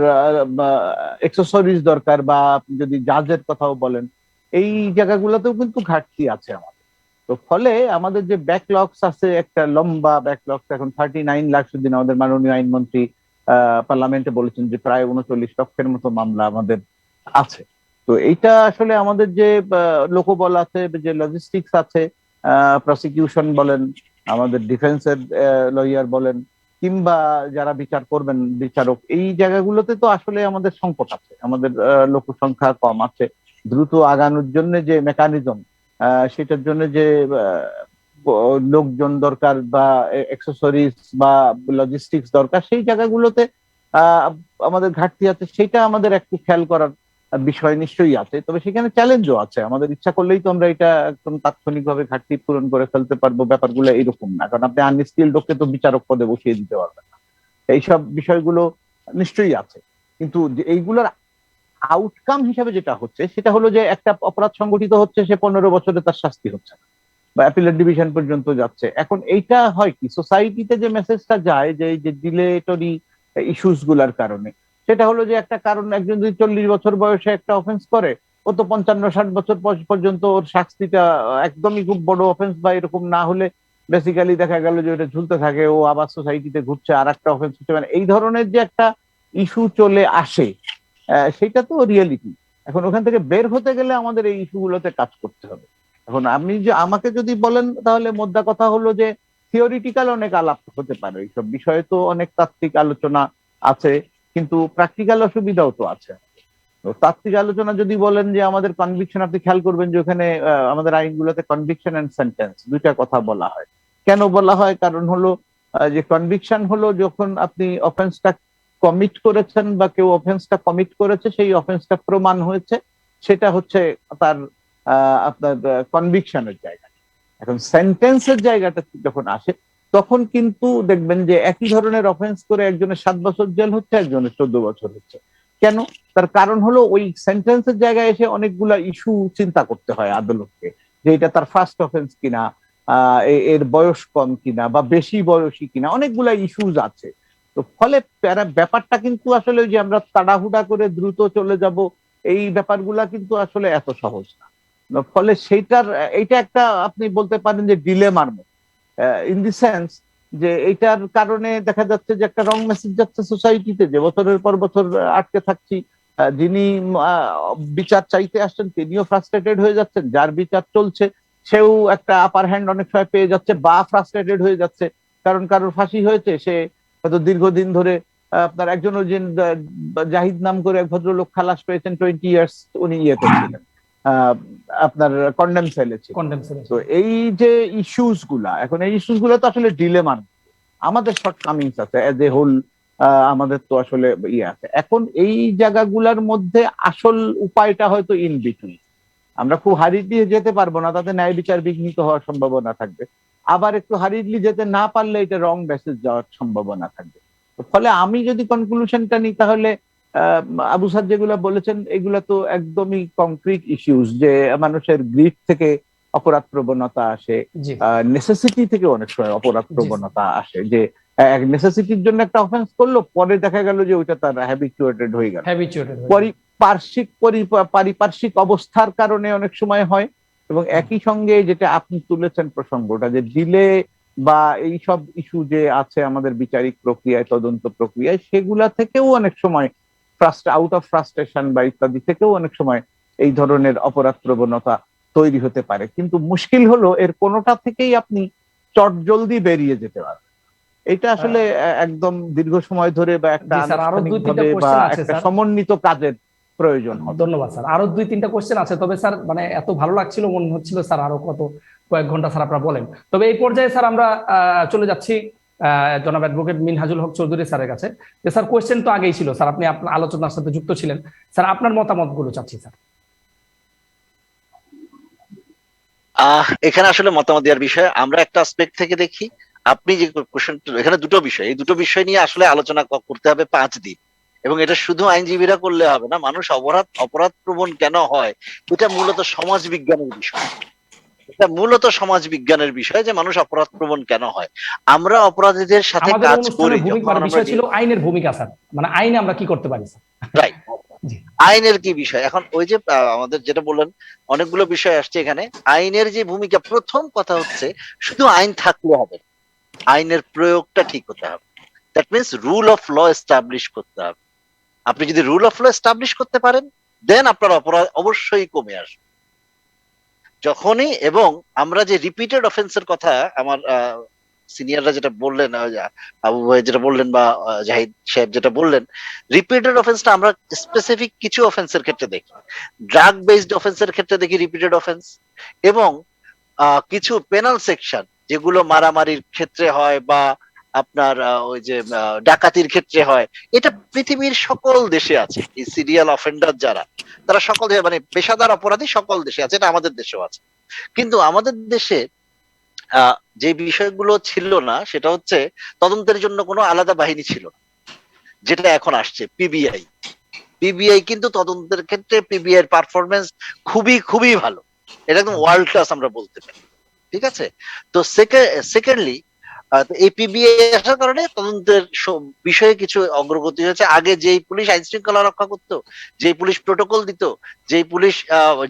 এক্সেসরিজ দরকার, বা আপনি যদি জাজের কথাও বলেন, এই জায়গাগুলোতেও কিন্তু ঘাটতি আছে আমাদের। তো ফলে আমাদের যে ব্যাকলগস আছে, একটা লম্বা ব্যাকলগস, এখন 39 লাখ দিন আমাদের মাননীয় আইনমন্ত্রী পার্লামেন্টে বলেছেন যে প্রায় 39 লক্ষের মতো মামলা আমাদের আছে। তো এইটা আসলে আমাদের যে লোকবল আছে, যে লজিস্টিক্স আছে, প্রসিকিউশন বলেন, আমাদের ডিফেন্সের লয়ার বলেন, কিংবা যারা বিচার করবেন বিচারক, এই জায়গাগুলোতে তো আসলে আমাদের সংকট আছে। আমাদের লোক সংখ্যা কম আছে, দ্রুত আগানোর জন্য যে মেকানিজম, সেটার জন্য যে লোকজন দরকার বা অ্যাক্সেসরিজ বা লজিস্টিক্স দরকার, সেই জায়গাগুলোতে আহ আমাদের ঘাটতি আছে। সেটা আমাদের একটু খেয়াল করার বিষয় নিশ্চয়ই আছে। তবে সেখানে চ্যালেঞ্জও আছে। আমাদের ইচ্ছা করলেই তো আমরা এটা একদম তাৎক্ষণিকভাবে ঘাটতি পূরণ করে ফেলতে পারবো, ব্যাপারগুলো এরকম না। কারণ আপনি আনস্কিল লোককে তো বিচারক পদে বসিয়ে দিতে পারবেন না। এইসব বিষয়গুলো নিশ্চয়ই আছে। কিন্তু এইগুলোর আউটকাম হিসেবে যেটা হচ্ছে সেটা হলো যে একটা অপরাধ সংগঠিত হচ্ছে, সে 15 বছরে তার শাস্তি হচ্ছে না, বা অ্যাপিলেট ডিভিশন পর্যন্ত যাচ্ছে। এখন এইটা হয় কি, সোসাইটিতে যে মেসেজটা যায় যে এই যে ডিলেটরি ইস্যুস গুলার কারণে, সেটা হলো যে একটা কারণ, একজন যদি 40 বছর বয়সে একটা অফেন্স করে, ও তো 55-60 বছর পর্যন্ত ওর শাস্তিটা একদমই খুব বড় অফেন্স বা এরকম না হলে বেসিক্যালি দেখা গেল যে ওটা ঝুলতে থাকে, ও আবার সোসাইটিতে ঘুরছে, আর একটা অফেন্স হচ্ছে। মানে এই ধরনের যে একটা ইস্যু চলে আসে, সেটা তো রিয়েলিটি। এখন ওখান থেকে বের হতে গেলে আমাদের এই ইস্যুগুলোতে কাজ করতে হবে। এখন আপনি যে আমাকে যদি বলেন, তাহলে মোদ্দা কথা হলো যে থিওরিটিক্যাল অনেক আলাপ হতে পারে, এইসব বিষয়ে তো অনেক তাত্ত্বিক আলোচনা আছে, কিন্তু প্র্যাকটিক্যাল অসুবিধাও তো আছে। তো তাত্ত্বিক আলোচনা যদি বলেন যে আমাদের কনভিকশন, আপনি খেয়াল করবেন যে ওখানে আমাদের আইনগুলোতে কনভিকশন এন্ড সেন্টেন্স দুইটা কথা বলা হয়। কেন বলা হয়? কারণ হলো যে কনভিকশন হলো যখন আপনি অফেন্সটা কমিট করেছেন বা কেউ অফেন্সটা কমিট করেছে, সেই অফেন্সটা প্রমাণ হয়েছে, সেটা হচ্ছে তার আপনার কনভিকশনের জায়গা। এখন সেন্টেন্সের জায়গাটা যখন আসে, তখন কিন্তু দেখবেন যে একই ধরনের অফেন্স করে একজনের 7 বছর জেল হচ্ছে, একজনের 14 বছর হচ্ছে। কেন? তার কারণ হলো ওই সেন্টেন্সের জায়গায় এসে অনেকগুলা ইস্যু চিন্তা করতে হয় আদালতকে, যে এটা তার ফার্স্ট অফেন্স কিনা, এর বয়স কম কিনা বা বেশি বয়সী কিনা, অনেকগুলা ইস্যুজ আছে। তো ফলে ব্যাপারটা কিন্তু আসলে যে আমরা তাড়াহুড়া করে দ্রুত চলে যাব, এই ব্যাপারগুলা কিন্তু আসলে এত সহজ না। ফলে সেইটার এইটা একটা আপনি বলতে পারেন যে ডিলেমার মতো, ইন দি সেন্স যে এইটার কারণে দেখা যাচ্ছে যে একটা রং মেসেজ যাচ্ছে সোসাইটিতে, যে বছরের পর বছর আটকে থাকছি। যিনি বিচার চাইতে আসছেন তিনিও ফ্রাস্ট্রেটেড হয়ে যাচ্ছেন, যার বিচার চলছে সেও একটা আপার হ্যান্ড অনেক সময় পেয়ে যাচ্ছে বা ফ্রাস্ট্রেটেড হয়ে যাচ্ছে, কারণ কারোর ফাঁসি হয়েছে, সে হয়তো দীর্ঘদিন ধরে আপনার একজন জাহিদ নাম করে এক ভদ্রলোক খালাস পেয়েছেন 20 ইয়ার্স, উনি ইয়েতে ছিলেন, আপনার কন্ডেম সেলে ছিল। তো এই যে ইস্যুস গুলা, এখন এই ইস্যুস গুলা তো আসলে ডিলেমার, আমাদের শর্ট কামিংস আছে এজ এ হোল, আমাদের তো আসলে ইয়ে আছে। এখন এই জায়গাগুলার মধ্যে আসল উপায়টা হয়তো ইন বিটুইন। আমরা খুব হারিডলি যেতে পারবো না, তাতে ন্যায় বিচার বিঘ্নিত হওয়ার সম্ভাবনা থাকবে। আবার একটু হারিডলি যেতে না পারলে এটা রং মেসেজ যাওয়ার সম্ভাবনা থাকবে। ফলে আমি যদি কনক্লুশনটা নিই, তাহলে আবু সাদ যেগুলা বলেছেন এগুলা তো একদমই কংক্রিট ইস্যুস, যে মানুষের গ্রিড থেকে অপরাধ প্রবণতা আসে, নেসেসিটি থেকে অনেক সময় অপরাধ প্রবণতা আসে, যে এক নেসেসিটির জন্য একটা অফেন্স করলো, পরে দেখা গেল যে ওইটা তার হ্যাবিচুয়েটেড হয়ে গেল, পারিপার্শ্বিক অবস্থার কারণে অনেক সময় হয়। এবং একই সঙ্গে যেটা আপনি তুলেছেন প্রসঙ্গটা, যে ডিলে বা এই সব ইস্যু যে আছে আমাদের বিচারিক প্রক্রিয়ায়, তদন্ত প্রক্রিয়ায়, সেগুলা থেকেও অনেক সময় আউট অফ ফ্রাস্ট্রেশন বা ইত্যাদি থেকেও অনেক সময় এই ধরনের অপরাধ প্রবণতা তৈরি হতে পারে। কিন্তু মুশকিল হলো এর কোনোটা থেকেই আপনি চটজলদি বেরিয়ে যেতে পারবেন। এটা আসলে একদম দীর্ঘ সময় ধরে বা একটা আনুষ্ঠানিকভাবে বা একটা সমন্বিত কাজের প্রয়োজন হবে। ধন্যবাদ স্যার। আরো 2-3টা কোশ্চেন আছে, তবে স্যার মানে এত ভালো লাগছিল, মনে হচ্ছিল স্যার আরো কয়েক ঘন্টা স্যার আপনারা বলেন। তবে এই পর্যায়ে স্যার আমরা চলে যাচ্ছি জনাব অ্যাডভোকেট মিনহাজুল হক চৌধুরী স্যারের কাছে। যে স্যার কোশ্চেন তো আগেই ছিল স্যার, আপনি আপনার আলোচনার সাথে যুক্ত ছিলেন স্যার, আপনার মতামত গুলো চাচ্ছি স্যার। এখানে আসলে মতামত দেওয়ার বিষয় আমরা একটা আসপেক্ট থেকে দেখি। আপনি যে কোশ্চেন, এখানে দুটো বিষয়, এই দুটো বিষয় নিয়ে আসলে আলোচনা করতে হবে 5 দিন। এবং এটা শুধু আইনজীবীরা করলে হবে না, মানুষ অপরাধ প্রবণ কেন হয়, এটা মূলত সমাজ বিজ্ঞানের বিষয়। এটা মূলত সমাজ বিজ্ঞানের বিষয় যে মানুষ অপরাধ প্রবণ কেন হয়। আমরা অপরাধীদের সাথে আমাদের কাজ করি অনুষ্ঠানের ভূমিকা যখন আমরা বিষয় ছিল আইনের ভূমিকা স্যার, মানে আইনে আমরা কি করতে পারি স্যার। রাইট, জি আইনের কি বিষয় এখন ওই যে আমাদের যেটা বললেন অনেকগুলো বিষয় আসছে এখানে। আইনের যে ভূমিকা, প্রথম কথা হচ্ছে শুধু আইন থাকলে হবে না, আইনের প্রয়োগটা ঠিক হতে হবে। That means rule of law establish করতে হবে। আপনি যদি রুল অফ ল এস্টাবলিশ করতে পারেন দেন আপনার অপরাধ অবশ্যই কমে আসবে। যখনই, এবং আমরা যে রিপিটেড অফেন্সের কথা আমার সিনিয়ররা যেটা বললেন, আবু ভাই যেটা বললেন বা জাহিদ সাহেব যেটা বললেন, রিপিটেড অফেন্সটা আমরা স্পেসিফিক কিছু অফেন্সের ক্ষেত্রে দেখি, ড্রাগ বেসড অফেন্সের ক্ষেত্রে দেখি রিপিটেড অফেন্স, এবং কিছু পেনাল সেকশন যেগুলো মারামারির ক্ষেত্রে হয় বা আপনার ওই যে ডাকাতির ক্ষেত্রে হয়, এটা পৃথিবীর সকল দেশে আছে। এই সিরিয়াল অফেন্ডার যারা, তারা সকল মানে পেশাদার অপরাধী সকল দেশে আছে, এটা আমাদের দেশেও আছে। কিন্তু আমাদের দেশে যে বিষয়গুলো ছিল না সেটা হচ্ছে তদন্তের জন্য কোনো আলাদা বাহিনী ছিল না, যেটা এখন আসছে পিবিআই। পিবিআই কিন্তু তদন্তের ক্ষেত্রে পিবিআই এর পারফরমেন্স খুবই খুবই ভালো, এটা একদম ওয়ার্ল্ড ক্লাস আমরা বলতে পারি। ঠিক আছে, তো সেকেন্ডলি এই পিবিআই আসার কারণে তদন্তের বিষয়ে কিছু অগ্রগতি হয়েছে। আগে যেই পুলিশ আইন শৃঙ্খলা রক্ষা করতো, যেই পুলিশ প্রোটোকল দিত, যেই পুলিশ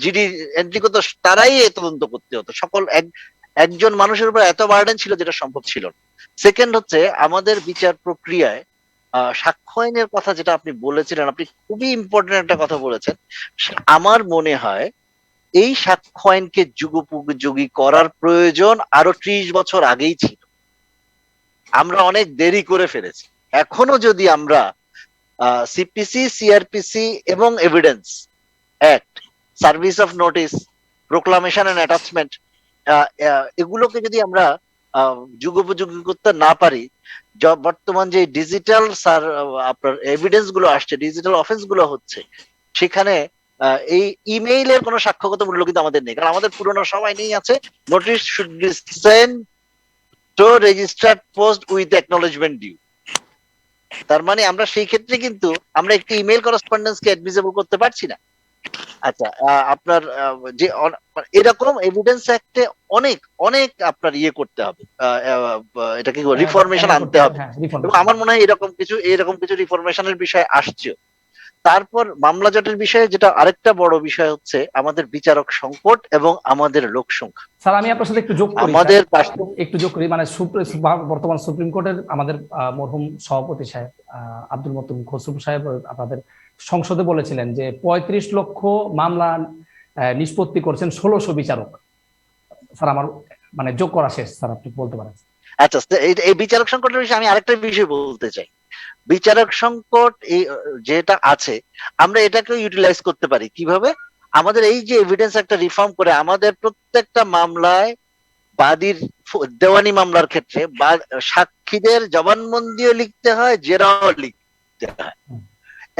জিডি এন্ট্রি করতো, তারাই তদন্ত করতে হতো। সকল একজন মানুষের উপর এত বার্ডেন ছিল যেটা সম্ভব ছিল না। সেকেন্ড হচ্ছে আমাদের বিচার প্রক্রিয়ায় সাক্ষ্য আইনের কথা যেটা আপনি বলেছিলেন, আপনি খুবই ইম্পর্টেন্ট একটা কথা বলেছেন। আমার মনে হয় এই সাক্ষ্য আইনকে যুগোপযোগী করার প্রয়োজন আরো 30 বছর আগেই ছিল। আমরা অনেক দেরি করে ফেলেছি। এখনো যদি আমরা সিপিসি, সিআরপিসি এবং evidence act, service of notice, proclamation and attachment, এগুলোকে যদি আমরা যুগোপযোগী করতে না পারি, বর্তমান যে ডিজিটাল আপনার এভিডেন্স গুলো আসছে, ডিজিটাল অফেন্স গুলো হচ্ছে, সেখানে এই ইমেইলের কোনো সাক্ষ্যগত মূল্য কিন্তু আমাদের নেই। কারণ আমাদের পুরোনো সব আইনেই আছে notice should be send to registered post with acknowledgement due. তার মানে আমরা সেই ক্ষেত্রে কিন্তু আমরা একটি ইমেল করেসপন্ডেন্স কে অ্যাডমিসেবল করতে পারছি না। আচ্ছা, আপনার যে এরকম এভিডেন্স অ্যাক্টে অনেক অনেক আপনার ইয়ে করতে হবে, এটা কি রিফরমেশন আনতে হবে, হ্যাঁ এবং রিফর্মেশন। আমার মনে হয় এরকম কিছু রিফরমেশনের বিষয় আসছে। তারপর মামলা জটের বিষয়ে যেটা আরেকটা বড় বিষয় হচ্ছে আমাদের বিচারক সংকট এবং আমাদের লোক সংখ্যা। স্যার আমি আপনার সাথে একটু যোগ করি, আমাদের একটু যোগ করি, মানে বর্তমান সুপ্রিম কোর্টের আমাদের মরহুম সভাপতি সাহেব আব্দুল মতিন খসরু সাহেব আপনাদের সংসদে বলেছিলেন যে 35 লক্ষ মামলা নিষ্পত্তি করছেন 1600 বিচারক। স্যার আমার মানে যোগ করা শেষ, স্যার আপনি বলতে পারেন। আচ্ছা, এই বিচারক সংকটের বিষয়ে আমি আরেকটা বিষয় বলতে চাই। বিচারক সংকট এই যেটা আছে, আমরা এটাকে ইউটিলাইজ করতে পারি কিভাবে? আমাদের এই যে এভিডেন্স একটা রিফর্ম করে আমাদের প্রত্যেকটা মামলায় বাদীর দেওয়ানি মামলার ক্ষেত্রে বা সাক্ষীদের জবানবন্দিও লিখতে হয়, জেরাও লিখতে হয়,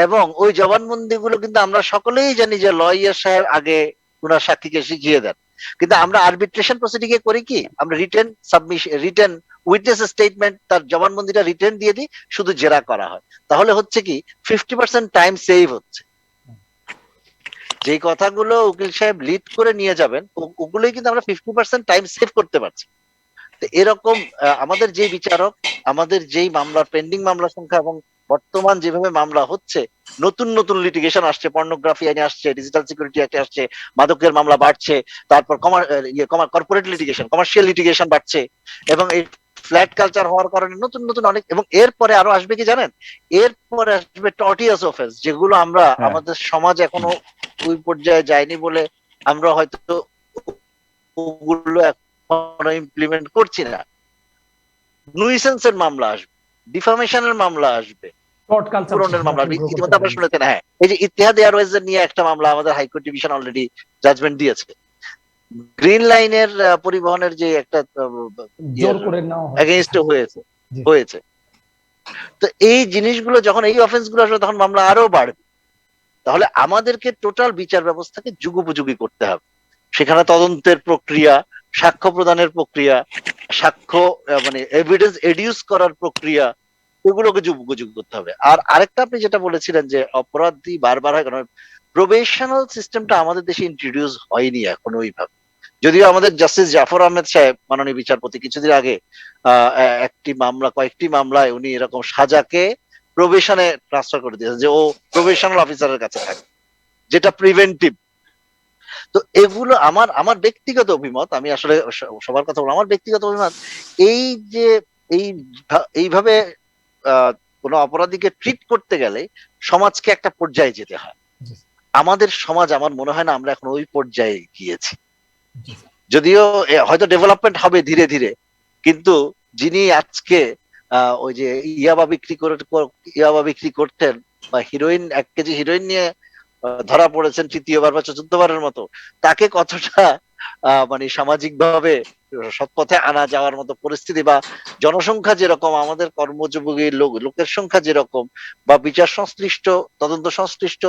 এবং ওই জবানবন্দি গুলো কিন্তু আমরা সকলেই জানি যে লয়ার সাহেব আগে ওনার সাক্ষীকে শিখিয়ে দেন। কিন্তু আমরা আরবিট্রেশন প্রসিডিং এ করি কি, আমরা written submission, written witness statement, তার জবানবন্দিটা রিটেন দিয়ে দিই, শুধু জেরা করা হয়। তাহলে হচ্ছে কি 50% টাইম সেভ হচ্ছে। যে কথাগুলো উকিল সাহেব লিড করে নিয়ে যাবেন ওগুলোই কিন্তু আমরা 50% টাইম সেভ করতে পারছি। তো এরকম আমাদের যে বিচারক, আমাদের যেই মামলা পেন্ডিং মামলার সংখ্যা এবং বর্তমান যেভাবে মামলা হচ্ছে, নতুন নতুন লিটিগেশন আসছে, পর্নোগ্রাফি আইনে আসছে, ডিজিটাল সিকিউরিটি অ্যাক্টে আসছে, মাদকের মামলা বাড়ছে, তারপর কর্পোরেট লিটিগেশন, কমার্শিয়াল লিটিগেশন বাড়ছে, এবং এই ফ্ল্যাট কালচার হওয়ার কারণে নতুন নতুন অনেক, এবং এরপরে আরো আসবে কি জানেন, এরপরে আসবে টর্টিয়াস অফেন্স, যেগুলো আমরা আমাদের সমাজ এখনো ওই পর্যায়ে যায়নি বলে আমরা হয়তো ওগুলো এখনো ইমপ্লিমেন্ট করছি না। নুইসেন্সের মামলা আসবে, ডিফামেশনের মামলা আসবে, পুরনের মামলা ইতিমধ্যে আপনারা শুনেছেন। হ্যাঁ, এই যে ইতিহাদ এয়ারওয়েজ নিয়ে একটা মামলা আমাদের হাইকোর্ট ডিভিশন অলরেডি জাজমেন্ট দিয়েছে। গ্রিন লাইনের পরিবহনের যে একটা জোর করে নেওয়া এগেইনস্ট হয়েছে। তো এই জিনিসগুলো যখন, এই অফেন্স গুলো আসবে, তখন মামলা আরো বাড়বে। তাহলে আমাদেরকে টোটাল বিচার ব্যবস্থাকে যুগোপযোগী করতে হবে। সেখানে তদন্তের প্রক্রিয়া, সাক্ষ্য প্রদানের প্রক্রিয়া, সাক্ষ্য মানে এভিডেন্স এডিউস করার প্রক্রিয়া, এগুলোকে যুগোপযোগী করতে হবে। আর আরেকটা আপনি যেটা বলেছিলেন যে অপরাধী বারবার হয়, কারণ প্রবেশনাল সিস্টেমটা আমাদের দেশে ইন্ট্রোডিউস হয়নি এখন ওইভাবে। যদিও আমাদের জাস্টিস জাফর আহমেদ সাহেব মাননীয় বিচারপতি কিছুদিন আগে কয়েকটি মামলায় উনি এরকম সাজাকে প্রবেশনে ট্রান্সফার করে দিয়েছেন, যে ও প্রবেশনাল অফিসারের কাছে থাকে, যেটা প্রিভেন্টিভ। তো এগুলো আমার আমার ব্যক্তিগত অভিমত, আমি আসলে সবার কথা বলবো, আমার ব্যক্তিগত অভিমত এই যে এই এইভাবে কোনো অপরাধীকে ট্রিট করতে গেলে সমাজকে একটা পর্যায়ে যেতে হয়। আমাদের সমাজ, আমার মনে হয় না আমরা এখন ওই পর্যায়ে গিয়েছি। যদিও হয়তো ডেভেলপমেন্ট হবে ধীরে ধীরে, কিন্তু যিনি আজকে ওই যে ইয়াবা বিক্রি করতেন, বা হিরোইন 1 কেজি হিরোইন নিয়ে ধরা পড়েছেন তৃতীয়বার বা চতুর্থবারের মতো, তাকে কতটা মানে সামাজিক ভাবে সৎপথে আনা যাওয়ার মতো পরিস্থিতি, বা জনসংখ্যা যেরকম, আমাদের কর্মযোগী লোকের সংখ্যা যেরকম, বা বিচার সংশ্লিষ্ট, তদন্ত সংশ্লিষ্ট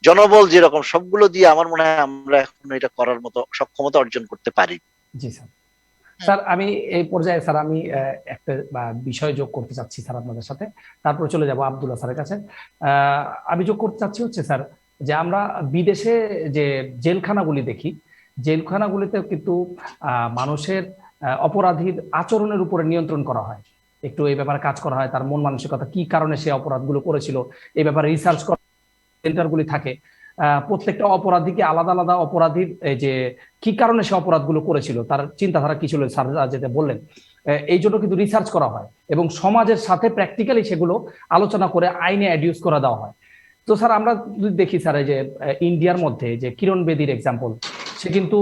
জনবল যেরকম, সবগুলো দিয়ে আমার মনে হয় আমরা এখন এটা করার মতো সক্ষমতা অর্জন করতে পারি। জি স্যার। স্যার আমি এই পর্যায়ে স্যার আমি একটা বিষয় যোগ করতে চাচ্ছি স্যার আপনাদের সাথে, তারপরে চলে যাব আব্দুল্লাহ স্যারের কাছে। আমি যোগ করতে চাচ্ছি হচ্ছে স্যার, যে আমরা বিদেশে যে জেলখানাগুলি দেখি, জেলখানাগুলিতে কিন্তু মানুষের অপরাধীর আচরণের উপরে নিয়ন্ত্রণ করা হয়, একটু এই ব্যাপারে কাজ করা হয়, তার মন মানসিকতা কি কারণে সে অপরাধগুলো করেছিল এই ব্যাপারে রিসার্চ করা সেন্টারগুলি থাকে। প্রত্যেকটা অপরাধীকে আলাদা আলাদা অপরাধীর যে কি কারণে সে অপরাধগুলো করেছিল, তার চিন্তাধারা কি ছিল, স্যার যেটা বললেন, এই জন্য কিন্তু রিসার্চ করা হয় এবং সমাজের সাথে প্র্যাকটিক্যালি সেগুলো আলোচনা করে আইনে অ্যাডিউস করে দেওয়া হয়। তো স্যার আমরা যদি দেখি স্যার, এই যে ইন্ডিয়ার মধ্যে যে কিরণ বেদির এক্সাম্পল, সে কিন্তু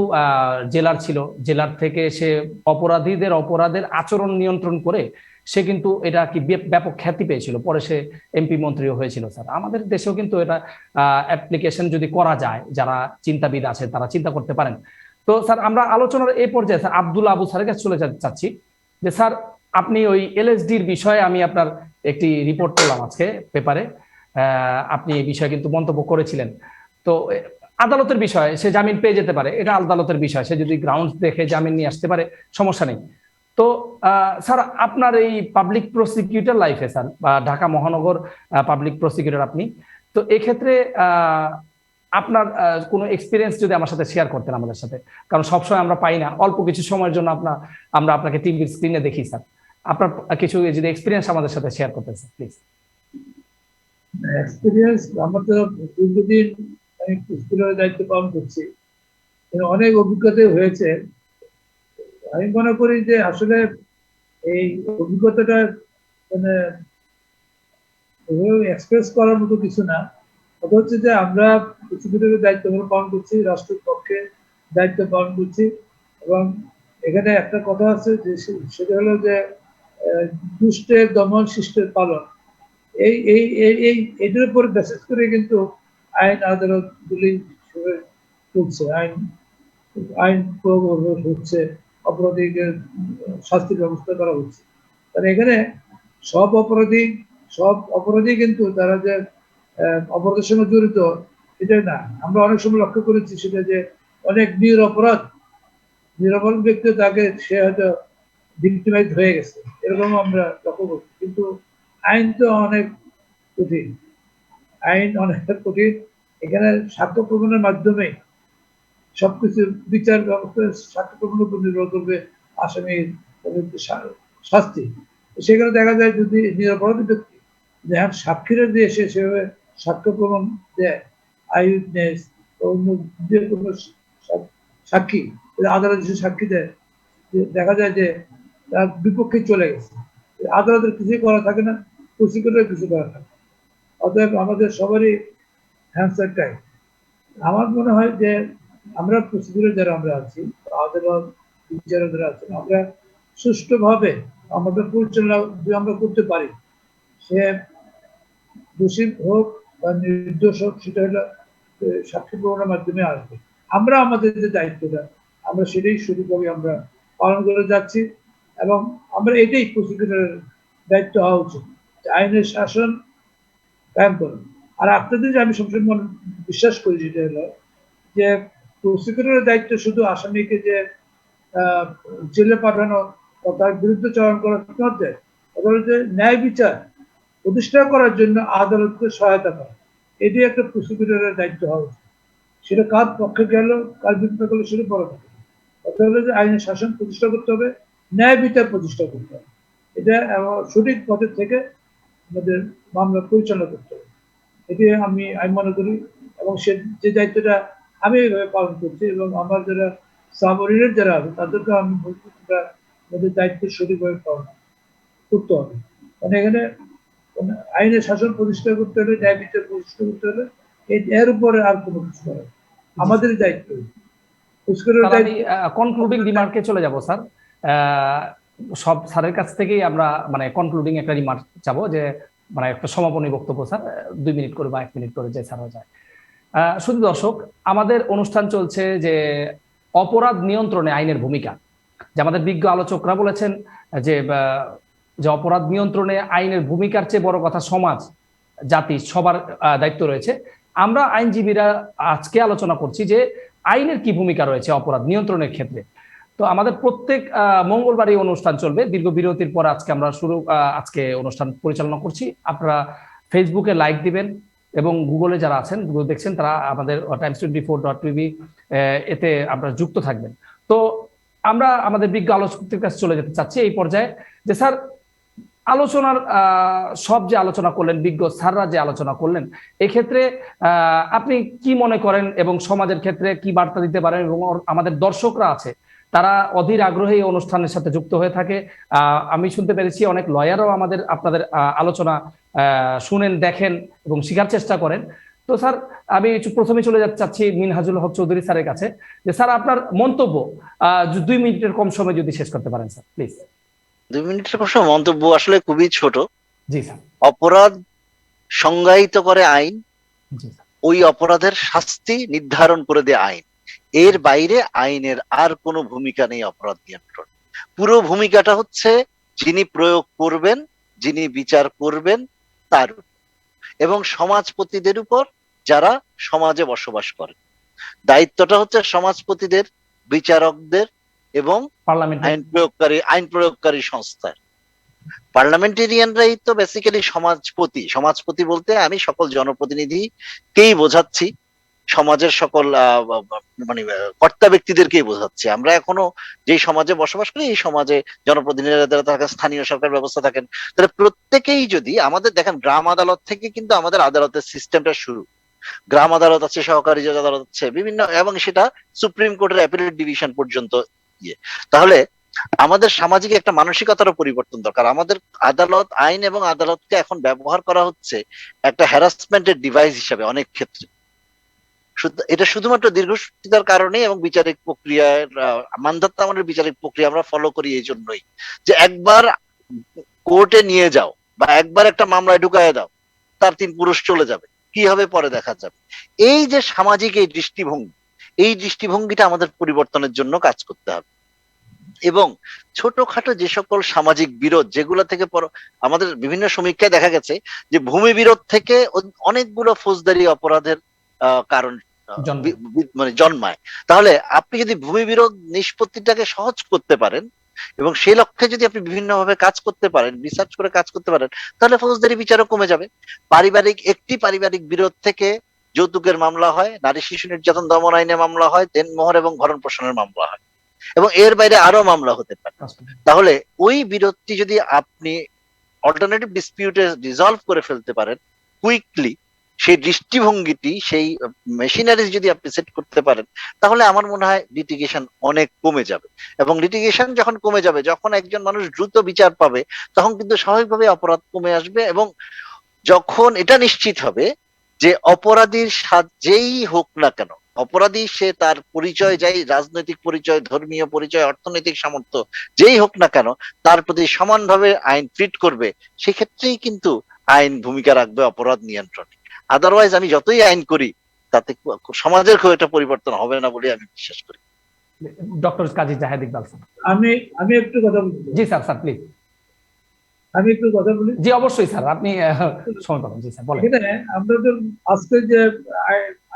জেলার ছিল, জেলার থেকে সে অপরাধের আচরণ নিয়ন্ত্রণ করে সে কিন্তু এটা কি ব্যাপক খ্যাতি পেয়েছিল, পরে সে এমপি মন্ত্রীও হয়েছিল। স্যার আমাদের দেশেও কিন্তু এটা অ্যাপ্লিকেশন যদি করা যায়, যারা চিন্তাবিদ আছে তারা চিন্তা করতে পারেন। তো স্যার আমরা আলোচনার এই পর্যায়ে স্যার আব্দুল আবু স্যারের কাছে চলে চাচ্ছি, যে স্যার আপনি ওই এলএসডির বিষয়ে আমি আপনার একটি রিপোর্ট করলাম আজকে পেপারে, আপনি এই বিষয়ে কিন্তু মন্তব্য করেছিলেন। তো আদালতের বিষয়, সে জামিন পেয়ে যেতে পারে, এটা আদালতের বিষয়, সে যদি গ্রাউন্ড দেখে জামিন নিয়ে আসতে পারে, সমস্যা নেই। তো স্যার আপনার এই পাবলিক প্রসিকিউটর লাইফে স্যার, বা ঢাকা মহানগর পাবলিক প্রসিকিউটর আপনি, তো এক্ষেত্রে আপনার কোনো এক্সপিরিয়েন্স যদি আমার সাথে শেয়ার করতেন আমাদের সাথে, কারণ সবসময় আমরা পাই না, অল্প কিছু সময়ের জন্য আমরা আপনাকে টিভির স্ক্রিনে দেখি স্যার, আপনার কিছু যদি এক্সপিরিয়েন্স আমাদের সাথে শেয়ার করতেন স্যার প্লিজ। এক্সপিরিয়েন্স আমার তো দীর্ঘদিন আমি স্কুলের দায়িত্ব পালন করছি, অনেক অভিজ্ঞতা হয়েছে। আমি মনে করি যে আসলে এই অভিজ্ঞতাটা মানে এক্সপ্রেস করার মতো কিছু না। কথা হচ্ছে যে আমরা প্রসিকিউটরের দায়িত্ব পালন করছি, রাষ্ট্রের পক্ষে দায়িত্ব পালন করছি, এবং এখানে একটা কথা আছে যে সেটা হলো যে দুষ্টের দমন শিষ্টের পালন। এই এই এই এটার উপর বেসিস করে কিন্তু আইন আদালত গুলি চলছে, আইন প্রয়োগ হচ্ছে, অপরাধীদের শাস্তির ব্যবস্থা করা হচ্ছে। কারণ এখানে সব অপরাধী কিন্তু তারা যে অপরাধের সঙ্গে জড়িত এটা না। আমরা অনেক সময় লক্ষ্য করেছি সেটা যে অনেক নিরপরাধ ব্যক্তি, তাকে সে হয়তো ভিক্টিমাইজ হয়ে গেছে, এরকম আমরা লক্ষ্য করছি। কিন্তু আইন তো অনেক কঠিন, এখানে সাক্ষ্য প্রমাণের মাধ্যমে সবকিছু বিচার ব্যবস্থায় সাক্ষ্য প্রমাণের উপর নির্ভর করবে আসামির শাস্তি। সেখানে দেখা যায় যদি নিরপরাধী ব্যক্তি যেমন সাক্ষীরা দিয়ে সেভাবে সাক্ষ্য প্রমাণ দেয়, আই উইটনেস অন্য যে কোনো সাক্ষী আদালত যে সাক্ষী দেয়, দেখা যায় যে তার বিপক্ষে চলে গেছে, আদালতের কিছুই করা থাকে না, প্রসিকিউটরের কিছু করা থাকে। অতএব আমাদের সবারই হ্যান্ডসারটাই, আমার মনে হয় যে আমরা প্রসিকিউটর যারা আমরা আছি, আদালত বিচারক যারা আছেন, আমরা সুষ্ঠুভাবে আমাদের পরিচালনা যদি আমরা করতে পারি, সে দোষী হোক বা নির্দোষ হোক, সেটা হলো সাক্ষী প্রমাণের মাধ্যমে আসবে। আমরা আমাদের যে দায়িত্বটা আমরা সেটাই সঠিকভাবে আমরা পালন করে যাচ্ছি, এবং আমরা এটাই প্রসিকিউটরের দায়িত্ব হওয়া উচিত, আইনের শাসন কায়েম করা। আর আপনাদের আমি সবসময় বিশ্বাস করি যেটা হলো যে প্রসিকিউটরের দায়িত্ব শুধু আসামিকে যে জেলে পাঠানো বা তার বিরুদ্ধে চয়ন করা নয়, যে ন্যায় বিচার প্রতিষ্ঠা করার জন্য আদালতকে সহায়তা করা, এটি একটা প্রসিকিউটরের দায়িত্ব হওয়া উচিত। সেটা কার পক্ষে গেল কার বিরুদ্ধে গেল সেটা বড় কথা। কথা হলো যে আইনের শাসন প্রতিষ্ঠা করতে হবে, ন্যায় বিচার প্রতিষ্ঠা করতে হবে। এটা সঠিক পথের থেকে আমাদের মামলা পরিচালনা করতে হবে। এটি আমি মনে করি, এবং সে যে দায়িত্বটা আমি এইভাবে পালন করছি, এবং আমার যারা সাবঅর্ডিনেট যারা আছে তাদেরকে আমি বলছি আমাদের দায়িত্ব সঠিকভাবে পালন করতে হবে। মানে এখানে আইনের শাসন প্রতিষ্ঠা করতে হলে, ন্যায় বিচার প্রতিষ্ঠা করতে হলে এর উপরে আর কোনো কিছু নয়, আমাদের দায়িত্ব। আমি কনক্লুডিং রিমার্কে চলে যাব স্যার। সব স্যারের কাছ থেকেই আমরা মানে কনক্লুডিং একটা রিমার্ক চাবো, যে মানে একটা সমাপনী বক্তব্য স্যার, 2 মিনিট করে বা 1 মিনিট করে যে স্যার যায়। শুধু দর্শক, আমাদের অনুষ্ঠান চলছে যে অপরাধ নিয়ন্ত্রণে আইনের ভূমিকা, যে আমাদের বিজ্ঞ আলোচকরা বলেছেন যে যে অপরাধ নিয়ন্ত্রণে আইনের ভূমিকার চেয়ে বড় কথা সমাজ, জাতি সবার দায়িত্ব রয়েছে। আমরা আইনজীবীরা আজকে আলোচনা করছি যে আইনের কি ভূমিকা রয়েছে অপরাধ নিয়ন্ত্রণের ক্ষেত্রে। তো আমাদের প্রত্যেক মঙ্গলবার এই অনুষ্ঠান চলবে, দীর্ঘ বিরতির পর আজকে আমরা আজকে অনুষ্ঠান পরিচালনা করছি। আপনারা ফেসবুকে লাইক দিবেন, এবং গুগলে যারা আছেন, গুগল দেখছেন, তারা আমাদের times24.tv এতে আপনারা যুক্ত থাকবেন। তো আমরা আমাদের বিজ্ঞ আলোচকদের কাছে চলে যেতে চাচ্ছি এই পর্যায়ে, যে স্যার আলোচনার সব যে আলোচনা করলেন, বিজ্ঞ স্যাররা যে আলোচনা করলেন, এক্ষেত্রে আপনি কি মনে করেন এবং সমাজের ক্ষেত্রে কি বার্তা দিতে পারেন, এবং আমাদের দর্শকরা আছে তারা অধীর আগ্রহে এই অনুষ্ঠানের সাথে যুক্ত হয়ে থাকে। আমি শুনতে পেরেছি অনেক লয়ারও আপনাদের আলোচনা শুনেন, দেখেন এবং শেখার চেষ্টা করেন। তো স্যার, আমি প্রথমে চলে যেতে চাচ্ছি মিনহাজুল হক চৌধুরী স্যারের কাছে, যে স্যার আপনার মন্তব্য 2 মিনিটের কম সময় যদি শেষ করতে পারেন স্যার, প্লিজ। 2 মিনিটের কম সময় মন্তব্য আসলে খুবই ছোট। জি স্যার। অপরাধ সংজ্ঞায়িত করে আইন, জি স্যার। ওই অপরাধের শাস্তি নির্ধারণ করে দেয় আইন। এর বাইরে আইনের আর কোনো ভূমিকা নেই অপরাধ নিয়ন্ত্রণ। পুরো ভূমিকাটা হচ্ছে যিনি প্রয়োগ করবেন, যিনি বিচার করবেন তার, এবং সমাজপতিদের উপর, যারা সমাজে বসবাস করে। দায়িত্বটা হচ্ছে সমাজপতিদের, বিচারকদের এবং আইন প্রয়োগকারী সংস্থার। পার্লামেন্টেরিয়ানরাই তো বেসিক্যালি সমাজপতি বলতে আমি সকল জনপ্রতিনিধিকেই বোঝাচ্ছি, সমাজের সকল মানে কর্তা ব্যক্তিদেরকেই বোঝাচ্ছি। আমরা এখনো যেই সমাজে বসবাস করি, এই সমাজে জনপ্রতিনিধিরা থাকেন, স্থানীয় সরকার ব্যবস্থা থাকেন, তাহলে প্রত্যেকেই যদি আমাদের দেখেন, গ্রাম আদালত থেকে কিন্তু আমাদের আদালতের সিস্টেমটা শুরু। গ্রাম আদালত আছে, সহকারী জজ আদালত আছে, বিভিন্ন, এবং সেটা সুপ্রিম কোর্টের অ্যাপিলেট ডিভিশন পর্যন্ত তাহলে আমাদের সামাজিক একটা মানসিকতারও পরিবর্তন দরকার। আমাদের আদালত, আইন এবং আদালতকে এখন ব্যবহার করা হচ্ছে একটা হ্যারাসমেন্টের ডিভাইস হিসাবে অনেক ক্ষেত্রে। এটা শুধুমাত্র দীর্ঘসূত্রিতার কারণে এবং বিচারিক প্রক্রিয়ার মানদত্তা, আমাদের বিচারিক প্রক্রিয়া আমরা ফলো করি এই জন্যই, যে একবার কোর্টে নিয়ে যাও বা একবার একটা মামলায় ঢুকায় দাও, তার 3 পুরুষ চলে যাবে, কি হবে পরে দেখা যাবে। এই যে সামাজিক এই দৃষ্টিভঙ্গিটা আমাদের পরিবর্তনের জন্য কাজ করতে হবে। এবং ছোটখাটো যে সকল সামাজিক বিরোধ, যেগুলো থেকে আমাদের বিভিন্ন সমীক্ষায় দেখা গেছে যে ভূমি বিরোধ থেকে অনেকগুলো ফৌজদারি অপরাধের কারণ মানে জন্মায়। তাহলে আপনি যদি ভূমি বিরোধ নিষ্পত্তিটাকে সহজ করতে পারেন এবং সেই লক্ষ্যে যদি আপনি বিভিন্নভাবে কাজ করতে পারেন, রিসার্চ করে কাজ করতে পারেন, তাহলে ফৌজদারি বিচারও কমে যাবে। পারিবারিক বিরোধ থেকে যৌতুকের মামলা হয়, নারী শিশু নির্যাতন দমন আইনে মামলা হয়, দেনমোহর এবং ভরণ পোষণের মামলা হয়, এবং এর বাইরে আরো মামলা হতে পারে। তাহলে ওই বিরোধটি যদি আপনি অল্টারনেটিভ ডিসপিউটে রিজলভ করে ফেলতে পারেন কুইকলি, সেই দৃষ্টিভঙ্গিটি, সেই মেশিনারি যদি আপনি সেট করতে পারেন, তাহলে আমার মনে হয় লিটিগেশন অনেক কমে যাবে। এবং লিটিগেশন যখন কমে যাবে, যখন একজন মানুষ দ্রুত বিচার পাবে, তখন কিন্তু স্বাভাবিকভাবে অপরাধ কমে আসবে। এবং যখন এটা নিশ্চিত হবে যে অপরাধীর যেই হোক না কেন, অপরাধী সে তার পরিচয়, যাই রাজনৈতিক পরিচয়, ধর্মীয় পরিচয়, অর্থনৈতিক সামর্থ্য যেই হোক না কেন, তার প্রতি সমানভাবে আইন ট্রিট করবে, সেক্ষেত্রেই কিন্তু আইন ভূমিকা রাখবে অপরাধ নিয়ন্ত্রণে। আদারওয়াইজ আমি যতই আইন করি, তাতে সমাজের খুব একটা পরিবর্তন হবে না বলে আমি বিশ্বাস করি। ডক্টর কাজী জাহেদ ইকবাল স্যার। আমি একটু কথা বলি। জি স্যার, প্লিজ। আমি একটু কথা বলি। জি অবশ্যই স্যার, আপনি সময় পাবেন। জি স্যার বলেন। এখানে আমরা তো আজকে যে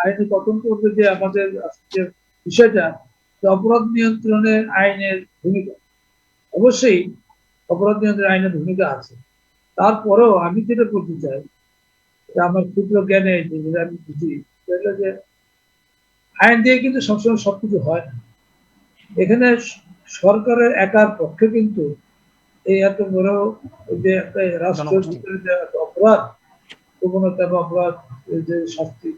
আইনে গঠন করবে, যে আমাদের আজকে বিষয়টা, অপরাধ নিয়ন্ত্রণে আইনের ভূমিকা, অবশ্যই অপরাধ নিয়ন্ত্রণে আইনের ভূমিকা আছে। তারপরেও আমি যেটা বলতে চাই, আমার ক্ষুদ্র জ্ঞানে আমি বুঝি, যে আইন দিয়ে কিন্তু সবসময় সবকিছু হয় না। এখানে সরকারের একার পক্ষে কিন্তু এই এত বড় যে একটা রাষ্ট্রের জনগোষ্ঠী। ভিতরে যে একটা অপরাধ প্রবণতা বা অপরাধ যে শাস্তি,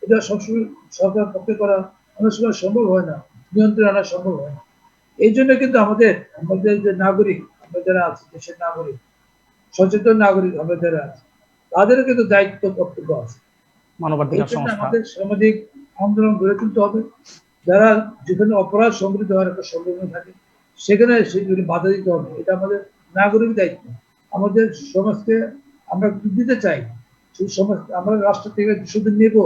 এটা সবসময় সরকার পক্ষে করা অনেক সময় সম্ভব হয় না, নিয়ন্ত্রণ আনা সম্ভব হয় না। এই জন্য কিন্তু আমাদের যে নাগরিক, আমরা যারা আছি দেশের নাগরিক, সচেতন নাগরিক আমরা যারা আছি, তাদের কিন্তু দায়িত্ব কর্তব্য আছে। এই মানবাধিকার জন্য সংস্থা। আমাদের সামাজিক আন্দোলন গড়ে তুলতে হবে। যারা যেখানে অপরাধ সংঘটিত হওয়ার একটা সম্ভাবনা থাকে, সেখানে সেগুলি বাধা দিতে হবে। এটা আমাদের নাগরিক দায়িত্ব। আমাদের সমাজকে আমরা দিতে চাই, সেই সমাজ আমরা রাষ্ট্র থেকে শুধু নেব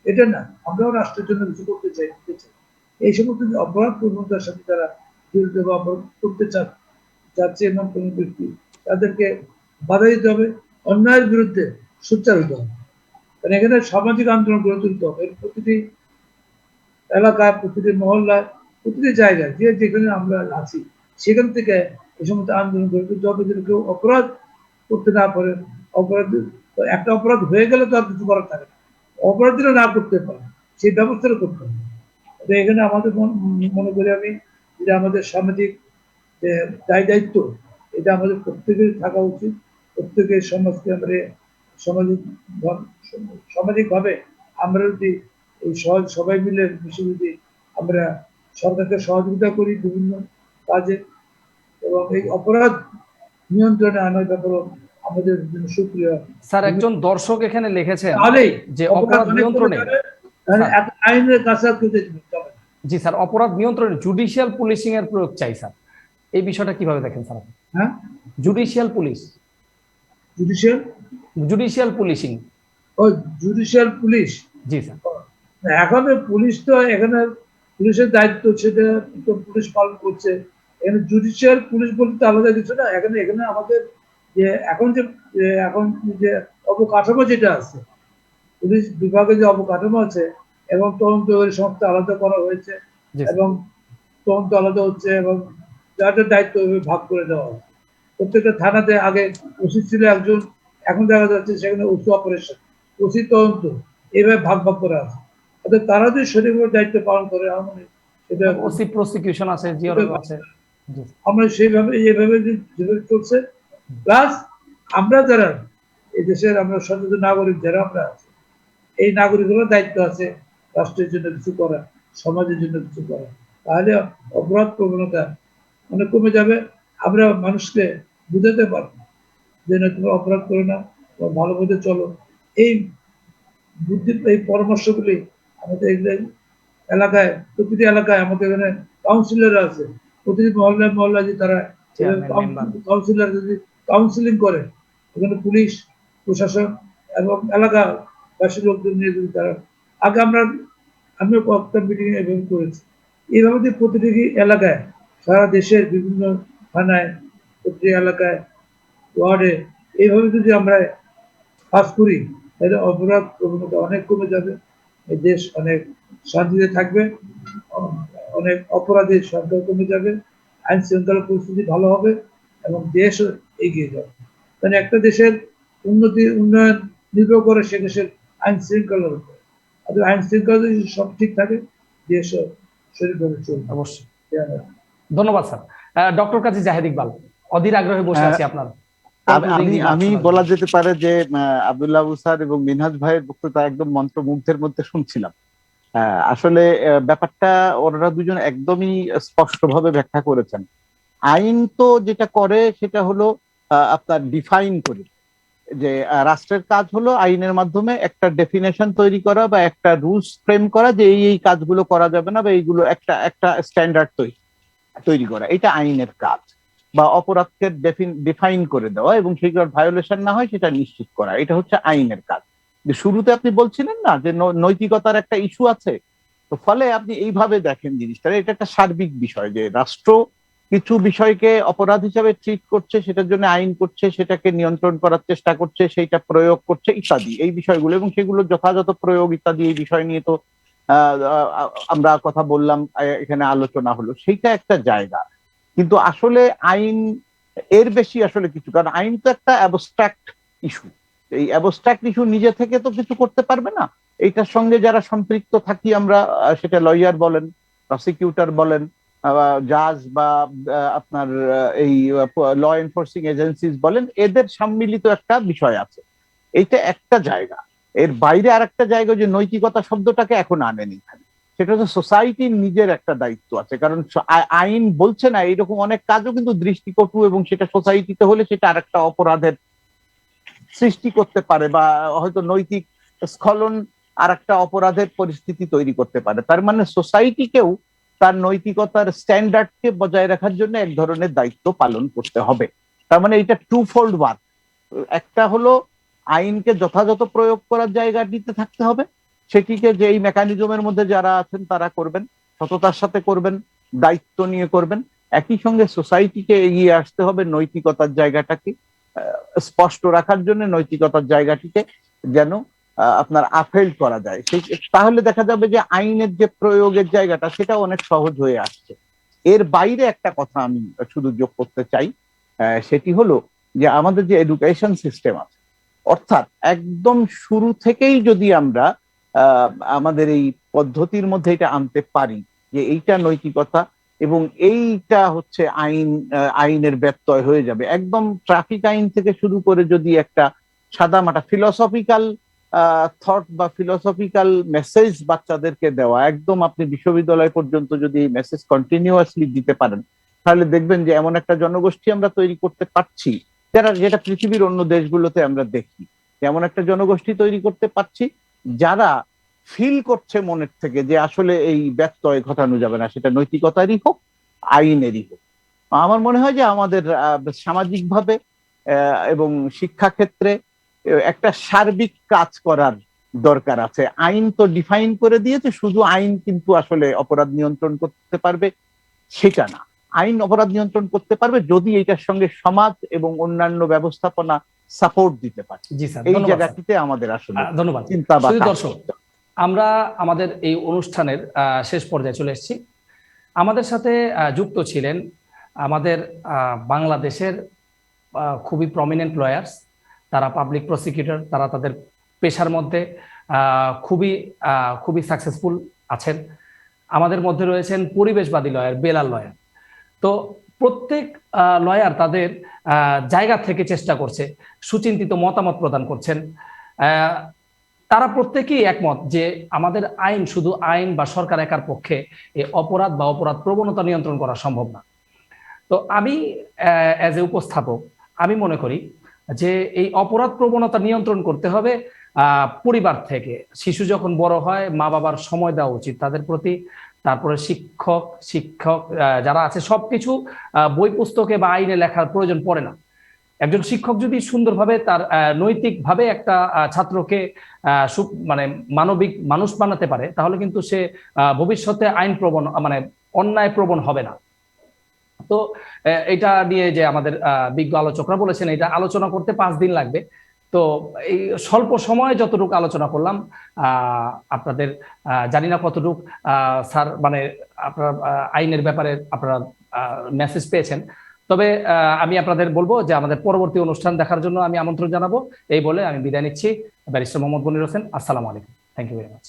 এটা না, আমরাও রাষ্ট্রের জন্য কিছু করতে চাই, দিতে চাই। এই সমস্ত যে অপরাধ প্রবণতার সাথে যারা জড়িত বা অপরাধ করতে চাচ্ছে এমন কোন ব্যক্তি, তাদেরকে বাধা দিতে হবে, অন্যায়ের বিরুদ্ধে সোচ্চার হতে হবে। কারণ এখানে সামাজিক আন্দোলন গড়ে তুলতে হবে। এর প্রতিটি এলাকায়, প্রতিটি মহল্লায়, প্রতিটি জায়গায় যে যেখানে আমরা আছি, সেখান থেকে এই সমস্ত আন্দোলন গড়ে তুলতে হবে, যেন কেউ অপরাধ করতে না পারে। অপরাধ, একটা অপরাধ হয়ে গেলে তো আর কিছু করার থাকে না, অপরাধ যেন না করতে পারে সেই ব্যবস্থাটা করতে হবে। তো এখানে আমাদের মনে করি আমি যে আমাদের সামাজিক যে দায়িত্ব, এটা আমাদের প্রত্যেকের থাকা উচিত। প্রত্যেকের সমাজকে আমরা সামাজিকভাবে আমরা যদি এই সবাই মিলে মিশে যদি আমরা সরকারকে সহযোগিতা করি বিভিন্ন কাজে, এবং এই অপরাধ নিয়ন্ত্রণে আনার ব্যাপারে আমাদের জন্য সুক্রিয়া, স্যার, একজন দর্শক এখানে লিখেছেন তাহলেই যে অপরাধ অপরাধ অনেক কমে নিয়ন্ত্রণে। যাবে। কারণ স্যার, এখন আইনের কাছে আর কেউ যেতে হবে না। জি স্যার, অপরাধ নিয়ন্ত্রণে জুডিশিয়াল পুলিশিং এর প্রয়োগ চাই স্যার। এই বিষয়টা কিভাবে দেখেন স্যার? হ্যাঁ, judicial police, judicial judicial policing. ও জুডিশিয়াল পুলিশ। জি স্যার। এখন পুলিশ তো এখানে পুলিশের দায়িত্ব সেটা তো পুলিশ পালন করছে। এখানে জুডিশিয়াল পুলিশ বলতে তো আলাদা কিছু না। এখানে এখানে আমাদের যে এখন যে অবকাঠামো যেটা আছে, পুলিশ বিভাগে যে অবকাঠামো আছে এবং তদন্ত সংস্থা আলাদা করা হয়েছে, জি এবং তদন্ত আলাদা হচ্ছে, এবং যার যার দায়িত্ব ভাগ করে দেওয়া হচ্ছে। প্রত্যেকটা থানাতে আগে ওসি ছিল একজন, এখন দেখা যাচ্ছে সেখানে ওসি অপারেশন, ওসি তদন্ত, এইভাবে ভাগ ভাগ করে আছে। অর্থাৎ তারা যদি সঠিকভাবে দায়িত্ব পালন করে, আমাদের সেটা ওসি প্রসিকিউশন আছে, জিওরও আছে। জি আমরা সেইভাবে এইভাবে যেভাবে চলছে। প্লাস আমরা যারা এই দেশের আমরা সচেতন নাগরিক যারা আমরা আছি, এই নাগরিকেরও দায়িত্ব আছে রাষ্ট্রের জন্য কিছু করা, সমাজের জন্য কিছু করা। তাহলে অপরাধ প্রবণতা অনেক কমে যাবে। আমরা মানুষকে বুঝাতে পারবো যে না, তুমি অপরাধ করো না, তোমার ভালো মতো চলো। এই বুদ্ধি, এই পরামর্শগুলি আমাদের এলাকায়, প্রতিটি এলাকায় আমাদের এখানে কাউন্সিলর আছে। প্রতিটি মহল্লায় মহল্লায় যদি তারা কাউন্সিলর যদি কাউন্সিলিং করে, এখানে পুলিশ প্রশাসন এবং এলাকাবাসী লোকজন নিয়ে যদি তারা, আগে আমিও কয়েকটা মিটিং এভাবে করেছি। এইভাবে যদি প্রতিটি এলাকায়, সারা দেশের বিভিন্ন থানায়, প্রতিটি এলাকায়, ওয়ার্ডে এইভাবে যদি আমরা কাজ করি, তাহলে অপরাধ প্রবণতা অনেক কমে যাবে। এই দেশ অনেক শান্তিতে থাকবে, অনেক অপরাধের সংখ্যা কমে যাবে, আইন শৃঙ্খলা পরিস্থিতি ভালো হবে, এবং দেশও এগিয়ে যাবে। কারণ একটা দেশের উন্নয়ন নির্ভর করে সে দেশের আইন শৃঙ্খলার উপর। আর আইন শৃঙ্খলা যদি সব ঠিক থাকে, দেশও সঠিকভাবে চলবে। অবশ্যই। ধন্যবাদ স্যার। ডক্টর কাজী জাহেদ ইকবাল, অধীর আগ্রহে বসে আছি আপনার। আমি বলা যেতে পারে যে আব্দুল্লাহ আবু স্যার এবং মিনহাজ ভাইয়ের বক্তৃতা একদম মন্ত্রমুগ্ধের মধ্যে শুনছিলাম। আসলে ব্যাপারটা ওনারা দুজন একদমই স্পষ্টভাবে ব্যাখ্যা করেছেন। আইন তো যেটা করে সেটা হলো আপনার ডিফাইন করে, যে রাষ্ট্রের কাজ হলো আইনের মাধ্যমে একটা ডেফিনেশন তৈরি করা বা একটা রুলস ফ্রেম করা, যে এই কাজগুলো করা যাবে না বা এইগুলো একটা একটা স্ট্যান্ডার্ড তৈরি করা, এটা আইনের কাজ। বা অপরাধকে ডিফাইন করে দেওয়া এবং সেগুলোর ভায়োলেশন না হয় সেটা নিশ্চিত করা, এটা হচ্ছে আইনের কাজ। যে শুরুতে আপনি বলছিলেন না যে নৈতিকতার একটা ইস্যু আছে, তো ফলে আপনি এইভাবে দেখেন জিনিসটা, এটা একটা সার্বিক বিষয় যে রাষ্ট্র কিছু বিষয়কে অপরাধ হিসাবে ট্রিট করছে, সেটার জন্য আইন করছে, সেটাকে নিয়ন্ত্রণ করার চেষ্টা করছে, সেইটা প্রয়োগ করছে ইত্যাদি, এই বিষয়গুলো এবং সেগুলো যথাযথ প্রয়োগ ইত্যাদি, এই বিষয় নিয়ে তো আমরা কথা বললাম, এখানে আলোচনা হলো, সেইটা একটা জায়গা। কিন্তু আসলে আইন এর বেশি আসলে কিছু, কারণ আইন তো একটা অ্যাবস্ট্রাক্ট ইস্যু। এই অ্যাবস্ট্রাক্ট ইস্যু নিজে থেকে তো কিছু করতে পারবে না। এইটার সঙ্গে যারা সম্পৃক্ত থাকি আমরা, সেটা লয়ার বলেন, প্রসিকিউটর বলেন, জাজ বা আপনার এই ল এনফোর্সিং এজেন্সিস বলেন, এদের সম্মিলিত একটা বিষয় আছে। এইটা একটা জায়গা। এর বাইরে আর একটা জায়গা, যে নৈতিকতা শব্দটাকে এখন আনেনি এখানে, সেটা হচ্ছে সোসাইটির নিজের একটা দায়িত্ব আছে। কারণ আইন বলছে না, এইরকম অনেক কাজও কিন্তু দৃষ্টিকটু, এবং সেটা সোসাইটিতে হলে সেটা আরেকটা অপরাধের সৃষ্টি করতে পারে, বা হয়তো নৈতিক স্খলন আর একটা অপরাধের পরিস্থিতি তৈরি করতে পারে। তার মানে সোসাইটিকেও তার নৈতিকতার স্ট্যান্ডার্ডকে বজায় রাখার জন্য এক ধরনের দায়িত্ব পালন করতে হবে। তার মানে এটা টু ফোল্ড ওয়ার্ক। একটা হলো আইনকে যথাযথ প্রয়োগ করার জায়গাটিতে থাকতে হবে, সেটিকে যে এই মেকানিজমের মধ্যে যারা আছেন তারা করবেন, সততার সাথে করবেন, দায়িত্ব নিয়ে করবেন। একই সঙ্গে সোসাইটিকে এগিয়ে আসতে হবে নৈতিকতার জায়গাটাকে স্পষ্ট রাখার জন্য, নৈতিকতার জায়গাটিকে যেন আপনার আপহেল্ড করা যায়। সেই তাহলে দেখা যাবে যে আইনের যে প্রয়োগের জায়গাটা সেটা অনেক সহজ হয়ে আসছে। এর বাইরে একটা কথা আমি শুধু যোগ করতে চাই, সেটি হলো যে আমাদের যে এডুকেশন সিস্টেম আছে, অর্থাৎ একদম শুরু থেকেই যদি আমরা আমাদের এই পদ্ধতির মধ্যে এটা আনতে পারি যে এইটা নৈতিকতা এবং এইটা হচ্ছে আইনের ব্যত্যয় হয়ে যাবে। একদম ট্রাফিক আইন থেকে শুরু করে যদি একটা সাদামাটা ফিলসফিক্যাল থট বা ফিলসফিক্যাল মেসেজ বাচ্চাদেরকে দেওয়া, একদম আপনি বিশ্ববিদ্যালয় পর্যন্ত যদি এই মেসেজ কন্টিনিউয়াসলি দিতে পারেন, তাহলে দেখবেন যে এমন একটা জনগোষ্ঠী আমরা তৈরি করতে পারছি, যেটা পৃথিবীর অন্য দেশগুলোতে আমরা দেখি। এমন একটা জনগোষ্ঠী তৈরি করতে পারছি যারা ফিল করছে মনের থেকে যে আসলে এই ব্যত্যয় ঘটানো যাবে না, সেটা নৈতিকতারই হোক, আইনেরই হোক। আমার মনে হয় যে আমাদের সামাজিকভাবে এবং শিক্ষাক্ষেত্রে একটা সার্বিক কাজ করার দরকার আছে। আইন তো ডিফাইন করে দিয়েছে, শুধু আইন কিন্তু আসলে অপরাধ নিয়ন্ত্রণ করতে পারবে সেটা না। আইন অপরাধ নিয়ন্ত্রণ করতে পারবে যদি এটার সঙ্গে সমাজ এবং অন্যান্য ব্যবস্থাপনা সাপোর্ট দিতে পারে। জি স্যার, এই ধন্যবাদ জায়গাটিতে আমাদের আসলে ধন্যবাদ। চিন্তা বা শুধু কাজ দর্শক, করতে হবে। আমরা আমাদের এই অনুষ্ঠানের শেষ পর্যায়ে চলে এসেছি। আমাদের সাথে যুক্ত ছিলেন আমাদের বাংলাদেশের খুবই প্রমিনেন্ট লয়ার্স, তারা পাবলিক প্রসিকিউটর, তারা তাদের পেশার মধ্যে খুবই সাকসেসফুল আছেন। আমাদের মধ্যে রয়েছেন পরিবেশবাদী লয়ার, বেলাল লয়ার। তো প্রত্যেক লয়ার তাদের জায়গা থেকে চেষ্টা করছে, সুচিন্তিত মতামত প্রদান করছেন। তারা প্রত্যেকেই একমত যে আমাদের আইন শুধু আইন বা সরকার একার পক্ষে এই অপরাধ বা অপরাধ প্রবণতা নিয়ন্ত্রণ করা সম্ভব না। তো আমি অ্যাজ এ উপস্থাপক আমি মনে করি যে এই অপরাধ প্রবণতা নিয়ন্ত্রণ করতে হবে পরিবার থেকে। শিশু যখন বড় হয়, মা বাবার সময় দেওয়া উচিত তাদের প্রতি। তারপরে শিক্ষক যারা আছে, সবকিছু বই পুস্তকে বা আইনে লেখার প্রয়োজন পড়ে না। একজন শিক্ষক যদি সুন্দরভাবে তার নৈতিকভাবে একটা ছাত্রকে মানে মানবিক মানুষ বানাতে পারে, তাহলে কিন্তু সে ভবিষ্যতে আইন প্রবণ মানে অন্যায় প্রবণ হবে না। তো এটা নিয়ে যে আমাদের বিজ্ঞ আলোচকরা বলেছেন, এটা আলোচনা করতে 5 দিন লাগবে। তো এই স্বল্প সময়ে যতটুকু আলোচনা করলাম, আপনাদের জানি না কতটুকু স্যার মানে আপনারা আইনের ব্যাপারে আপনারা মেসেজ পেয়েছেন। তবে আমি আপনাদের বলবো যে আমাদের পরবর্তী অনুষ্ঠান দেখার জন্য আমি আমন্ত্রণ জানাবো। এই বলে আমি বিদায় নিচ্ছি। ব্যারিস্টার মোহাম্মদ মনির হোসেন, আসসালামু আলাইকুম। Thank you very much.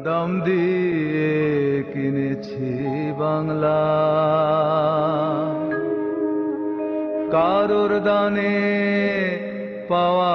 দাম দিয়ে কিনেছি বাংলা, কারোর দানে পাওয়া